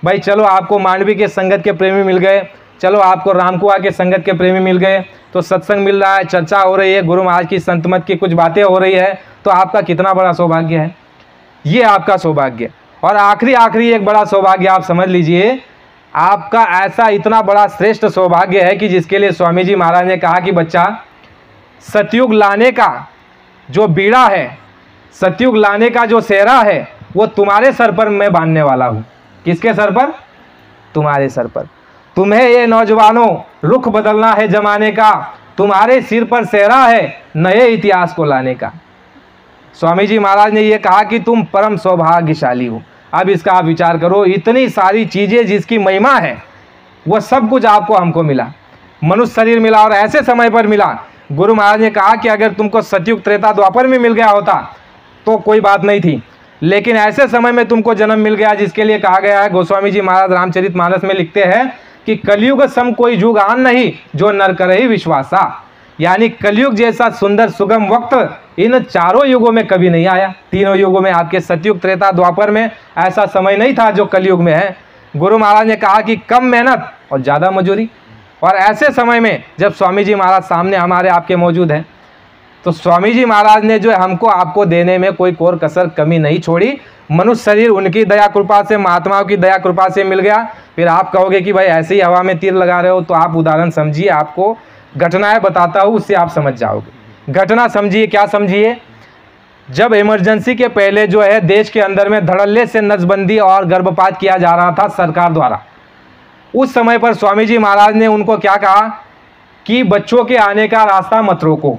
भाई चलो, आपको मांडवी के संगत के प्रेमी मिल गए, चलो आपको रामकुआ के संगत के प्रेमी मिल गए, तो सत्संग मिल रहा है, चर्चा हो रही है, गुरु महाराज की संतमत की कुछ बातें हो रही है, तो आपका कितना बड़ा सौभाग्य है। ये आपका सौभाग्य। और आखिरी एक बड़ा सौभाग्य आप समझ लीजिए, आपका ऐसा इतना बड़ा श्रेष्ठ सौभाग्य है कि जिसके लिए स्वामी जी महाराज ने कहा कि बच्चा, सतयुग लाने का जो बीड़ा है, सतयुग लाने का जो सेहरा है, वो तुम्हारे सर पर मैं बांधने वाला हूँ। किसके सर पर? तुम्हारे सर पर। तुम्हें ये नौजवानों रुख बदलना है जमाने का, तुम्हारे सिर पर सेहरा है नए इतिहास को लाने का। स्वामी जी महाराज ने ये कहा कि तुम परम सौभाग्यशाली हो। अब इसका आप विचार करो, इतनी सारी चीज़ें जिसकी महिमा है, वो सब कुछ आपको हमको मिला, मनुष्य शरीर मिला, और ऐसे समय पर मिला। गुरु महाराज ने कहा कि अगर तुमको सतयुग त्रेता द्वापर में मिल गया होता तो कोई बात नहीं थी, लेकिन ऐसे समय में तुमको जन्म मिल गया जिसके लिए कहा गया है, गोस्वामी जी महाराज रामचरितमानस में लिखते हैं कि कलयुग सम कोई युग आन नहीं, जो नर करे ही विश्वासा। यानी कलयुग जैसा सुंदर सुगम वक्त इन चारों युगों में कभी नहीं आया। तीनों युगों में, आपके सतयुग त्रेता द्वापर में ऐसा समय नहीं था जो कलयुग में है। गुरु महाराज ने कहा कि कम मेहनत और ज़्यादा मजूरी। और ऐसे समय में जब स्वामी जी महाराज सामने हमारे आपके मौजूद हैं, तो स्वामी जी महाराज ने जो हमको आपको देने में कोई कोर कसर कमी नहीं छोड़ी। मनुष्य शरीर उनकी दया कृपा से, महात्माओं की दया कृपा से मिल गया। फिर आप कहोगे कि भाई ऐसे ही हवा में तीर लगा रहे हो, तो आप उदाहरण समझिए, आपको घटनाएं बताता हूँ, उससे आप समझ जाओगे। घटना समझिए, क्या समझिए, जब इमरजेंसी के पहले जो है देश के अंदर में धड़ल्ले से नसबंदी और गर्भपात किया जा रहा था सरकार द्वारा, उस समय पर स्वामी जी महाराज ने उनको क्या कहा कि बच्चों के आने का रास्ता मत रोको।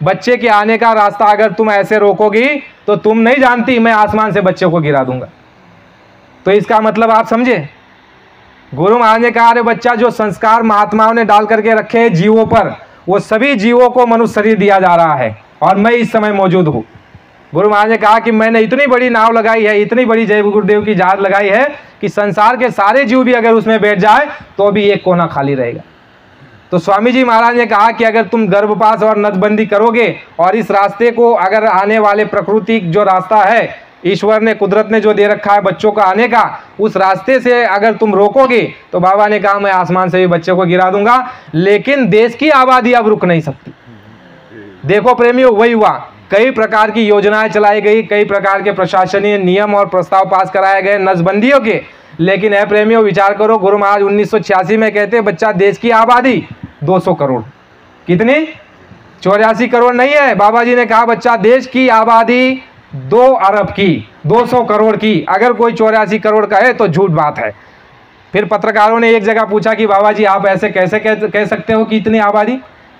बच्चे के आने का रास्ता अगर तुम ऐसे रोकोगी तो तुम नहीं जानती मैं आसमान से बच्चे को गिरा दूंगा। तो इसका मतलब आप समझे, गुरु महाराज ने कहा अरे बच्चा, जो संस्कार महात्माओं ने डाल करके रखे हैं जीवों पर, वो सभी जीवों को मनुष्य शरीर दिया जा रहा है, और मैं इस समय मौजूद हूँ। गुरु महाराज ने कहा कि मैंने इतनी बड़ी नाव लगाई है, इतनी बड़ी जय गुरुदेव की जहाज लगाई है कि संसार के सारे जीव भी अगर उसमें बैठ जाए तो भी एक कोना खाली रहेगा। तो स्वामी जी महाराज ने कहा कि अगर तुम गर्भपात और नसबंदी करोगे, और इस रास्ते को अगर आने वाले प्रकृति जो रास्ता है, ईश्वर ने, कुदरत ने जो दे रखा है बच्चों का आने का, उस रास्ते से अगर तुम रोकोगे, तो बाबा ने कहा मैं आसमान से भी बच्चे को गिरा दूंगा। लेकिन देश की आबादी अब रुक नहीं सकती। देखो प्रेमियों, वही हुआ। कई प्रकार की योजनाएं चलाई गई, कई प्रकार के प्रशासनिक नियम और प्रस्ताव पास कराए गए नसबंदियों के। लेकिन है प्रेमियों, विचार करो, गुरु महाराज 1986 में कहते बच्चा, देश की आबादी 200 करोड़। कितनी? 84 करोड़ नहीं है। बाबा जी ने कहा बच्चा देश की आबादी 2 अरब की, 200 करोड़ की, अगर कोई 84 करोड़ का है तो झूठ बात है। फिर पत्रकारों ने एक जगह पूछा कि बाबा जी आप ऐसे कैसे कह सकते हो कि इतनी आबादी।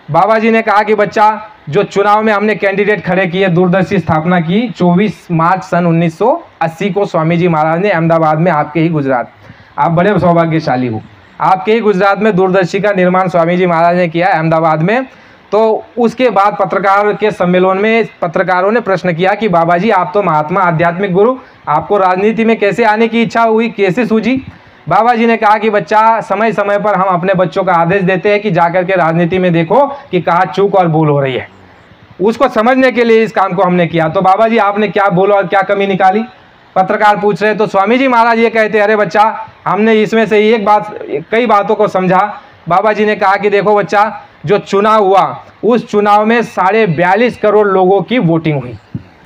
बाबा जी ने कहा कि बच्चा जो चुनाव में हमने कैंडिडेट खड़े किए, दूरदर्शी स्थापना की 24 मार्च सन 1980 को स्वामी जी महाराज ने अहमदाबाद में, आपके ही गुजरात, आप बड़े सौभाग्यशाली हो, आपके ही गुजरात में दूरदर्शी का निर्माण स्वामी जी महाराज ने किया अहमदाबाद में। तो उसके बाद पत्रकार के सम्मेलन में पत्रकारों ने प्रश्न किया कि बाबा जी आप तो महात्मा आध्यात्मिक गुरु, आपको राजनीति में कैसे आने की इच्छा हुई, कैसे सूझी। बाबा जी ने कहा कि बच्चा समय समय पर हम अपने बच्चों का आदेश देते हैं कि जाकर के राजनीति में देखो कि कहाँ चूक और भूल हो रही है, उसको समझने के लिए इस काम को हमने किया। तो बाबा जी आपने क्या भूल और क्या कमी निकाली, पत्रकार पूछ रहे। तो स्वामी जी महाराज ये कहते, अरे बच्चा हमने इसमें से एक बात, कई बातों को समझा। बाबा जी ने कहा कि देखो बच्चा, जो चुनाव हुआ उस चुनाव में 42.5 करोड़ लोगों की वोटिंग हुई।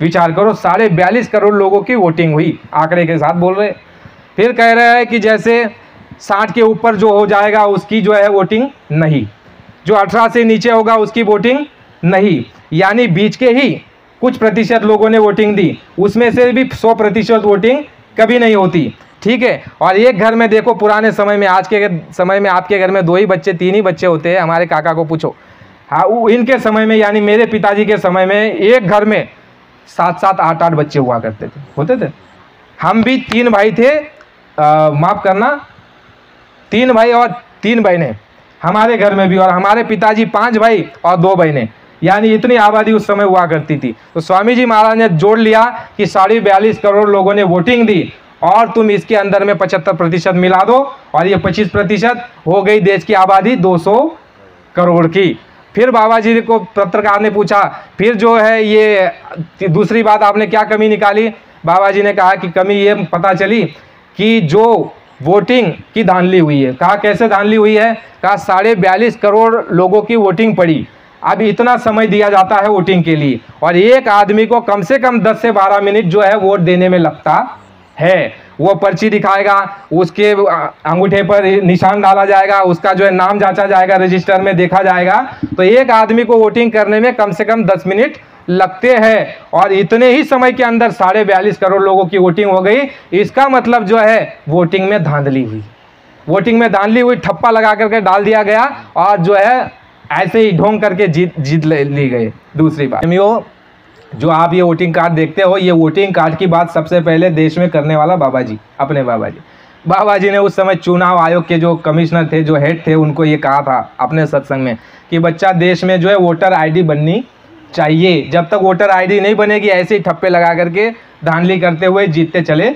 विचार करो, 42.5 करोड़ लोगों की वोटिंग हुई, आंकड़े के साथ बोल रहे। फिर कह रहे हैं कि जैसे 60 के ऊपर जो हो जाएगा उसकी जो है वोटिंग नहीं, जो 18 से नीचे होगा उसकी वोटिंग नहीं, यानी बीच के ही कुछ प्रतिशत लोगों ने वोटिंग दी, उसमें से भी 100% वोटिंग कभी नहीं होती। ठीक है। और एक घर में देखो, पुराने समय में, आज के समय में आपके घर में 2 ही बच्चे 3 ही बच्चे होते हैं, हमारे काका को पूछो। हाँ, इनके समय में यानी मेरे पिताजी के समय में एक घर में 7-7 8-8 बच्चे हुआ करते थे, होते थे। हम भी 3 भाई थे, माफ़ करना 3 भाई और 3 बहनें हमारे घर में भी, और हमारे पिताजी 5 भाई और 2 बहनें, यानी इतनी आबादी उस समय हुआ करती थी। तो स्वामी जी महाराज ने जोड़ लिया कि 42.5 करोड़ लोगों ने वोटिंग दी और तुम इसके अंदर में 75% मिला दो और ये 25% हो गई देश की आबादी 200 करोड़ की। फिर बाबा जी को पत्रकार ने पूछा, फिर जो है ये दूसरी बात आपने क्या कमी निकाली। बाबा जी ने कहा कि कमी ये पता चली कि जो वोटिंग की धांधली हुई है। कहा कैसे धांधली हुई है, कहा 42.5 करोड़ लोगों की वोटिंग पड़ी। अब इतना समय दिया जाता है वोटिंग के लिए और एक आदमी को कम से कम 10 से 12 मिनट जो है वोट देने में लगता है। वो पर्ची दिखाएगा, उसके अंगूठे पर निशान डाला जाएगा, उसका जो है नाम जांचा जाएगा, रजिस्टर में देखा जाएगा। तो एक आदमी को वोटिंग करने में कम से कम 10 मिनट लगते हैं और इतने ही समय के अंदर 42.5 करोड़ लोगों की वोटिंग हो गई। इसका मतलब जो है वोटिंग में धांधली हुई, वोटिंग में धांधली हुई, ठप्पा लगा करके डाल दिया गया और जो है ऐसे ही ढोंग करके जीत ली गई। दूसरी बात, जो आप ये वोटिंग कार्ड देखते हो, ये वोटिंग कार्ड की बात सबसे पहले देश में करने वाला बाबा जी, अपने बाबा जी ने उस समय चुनाव आयोग के जो कमिश्नर थे, जो हेड थे, उनको ये कहा था अपने सत्संग में कि बच्चा देश में जो है वोटर आईडी बननी चाहिए। जब तक वोटर आईडी नहीं बनेगी ऐसे ही ठप्पे लगा करके धांधली करते हुए जीतते चले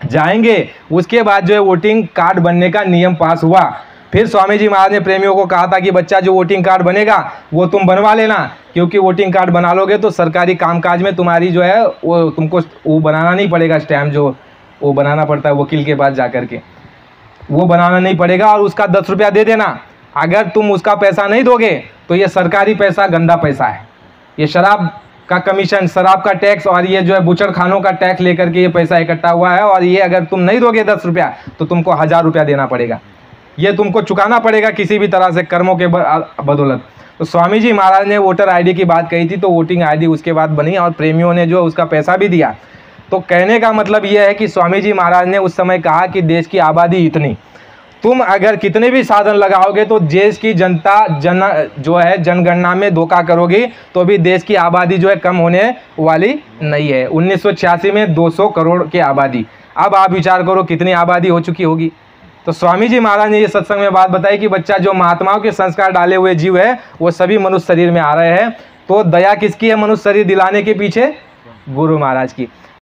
जाएंगे। उसके बाद जो है वोटिंग कार्ड बनने का नियम पास हुआ। फिर स्वामी जी महाराज ने प्रेमियों को कहा था कि बच्चा जो वोटिंग कार्ड बनेगा वो तुम बनवा लेना, क्योंकि वोटिंग कार्ड बना लोगे तो सरकारी कामकाज में तुम्हारी जो है वो तुमको वो बनाना नहीं पड़ेगा, स्टैम्प जो वो बनाना पड़ता है वकील के पास जा कर के, वो बनाना नहीं पड़ेगा और उसका 10 रुपया दे देना। अगर तुम उसका पैसा नहीं दोगे तो ये सरकारी पैसा गंदा पैसा है, ये शराब का कमीशन, शराब का टैक्स और ये जो है बुचड़ खानों का टैक्स लेकर के ये पैसा इकट्ठा हुआ है और ये अगर तुम नहीं दोगे 10 रुपया तो तुमको 1000 रुपया देना पड़ेगा, ये तुमको चुकाना पड़ेगा किसी भी तरह से कर्मों के बदौलत। तो स्वामी जी महाराज ने वोटर आईडी की बात कही थी तो वोटिंग आईडी उसके बाद बनी और प्रेमियों ने जो उसका पैसा भी दिया। तो कहने का मतलब यह है कि स्वामी जी महाराज ने उस समय कहा कि देश की आबादी इतनी, तुम अगर कितने भी साधन लगाओगे तो देश की जनता जो है जनगणना में धोखा करोगी तो भी देश की आबादी जो है कम होने वाली नहीं है। 1986 में 200 करोड़ की आबादी, अब आप विचार करो कितनी आबादी हो चुकी होगी। तो स्वामी जी महाराज ने ये सत्संग में बात बताई कि बच्चा जो महात्माओं के संस्कार डाले हुए जीव है वो सभी मनुष्य शरीर में आ रहे हैं। तो दया किसकी है मनुष्य शरीर दिलाने के पीछे? गुरु महाराज की।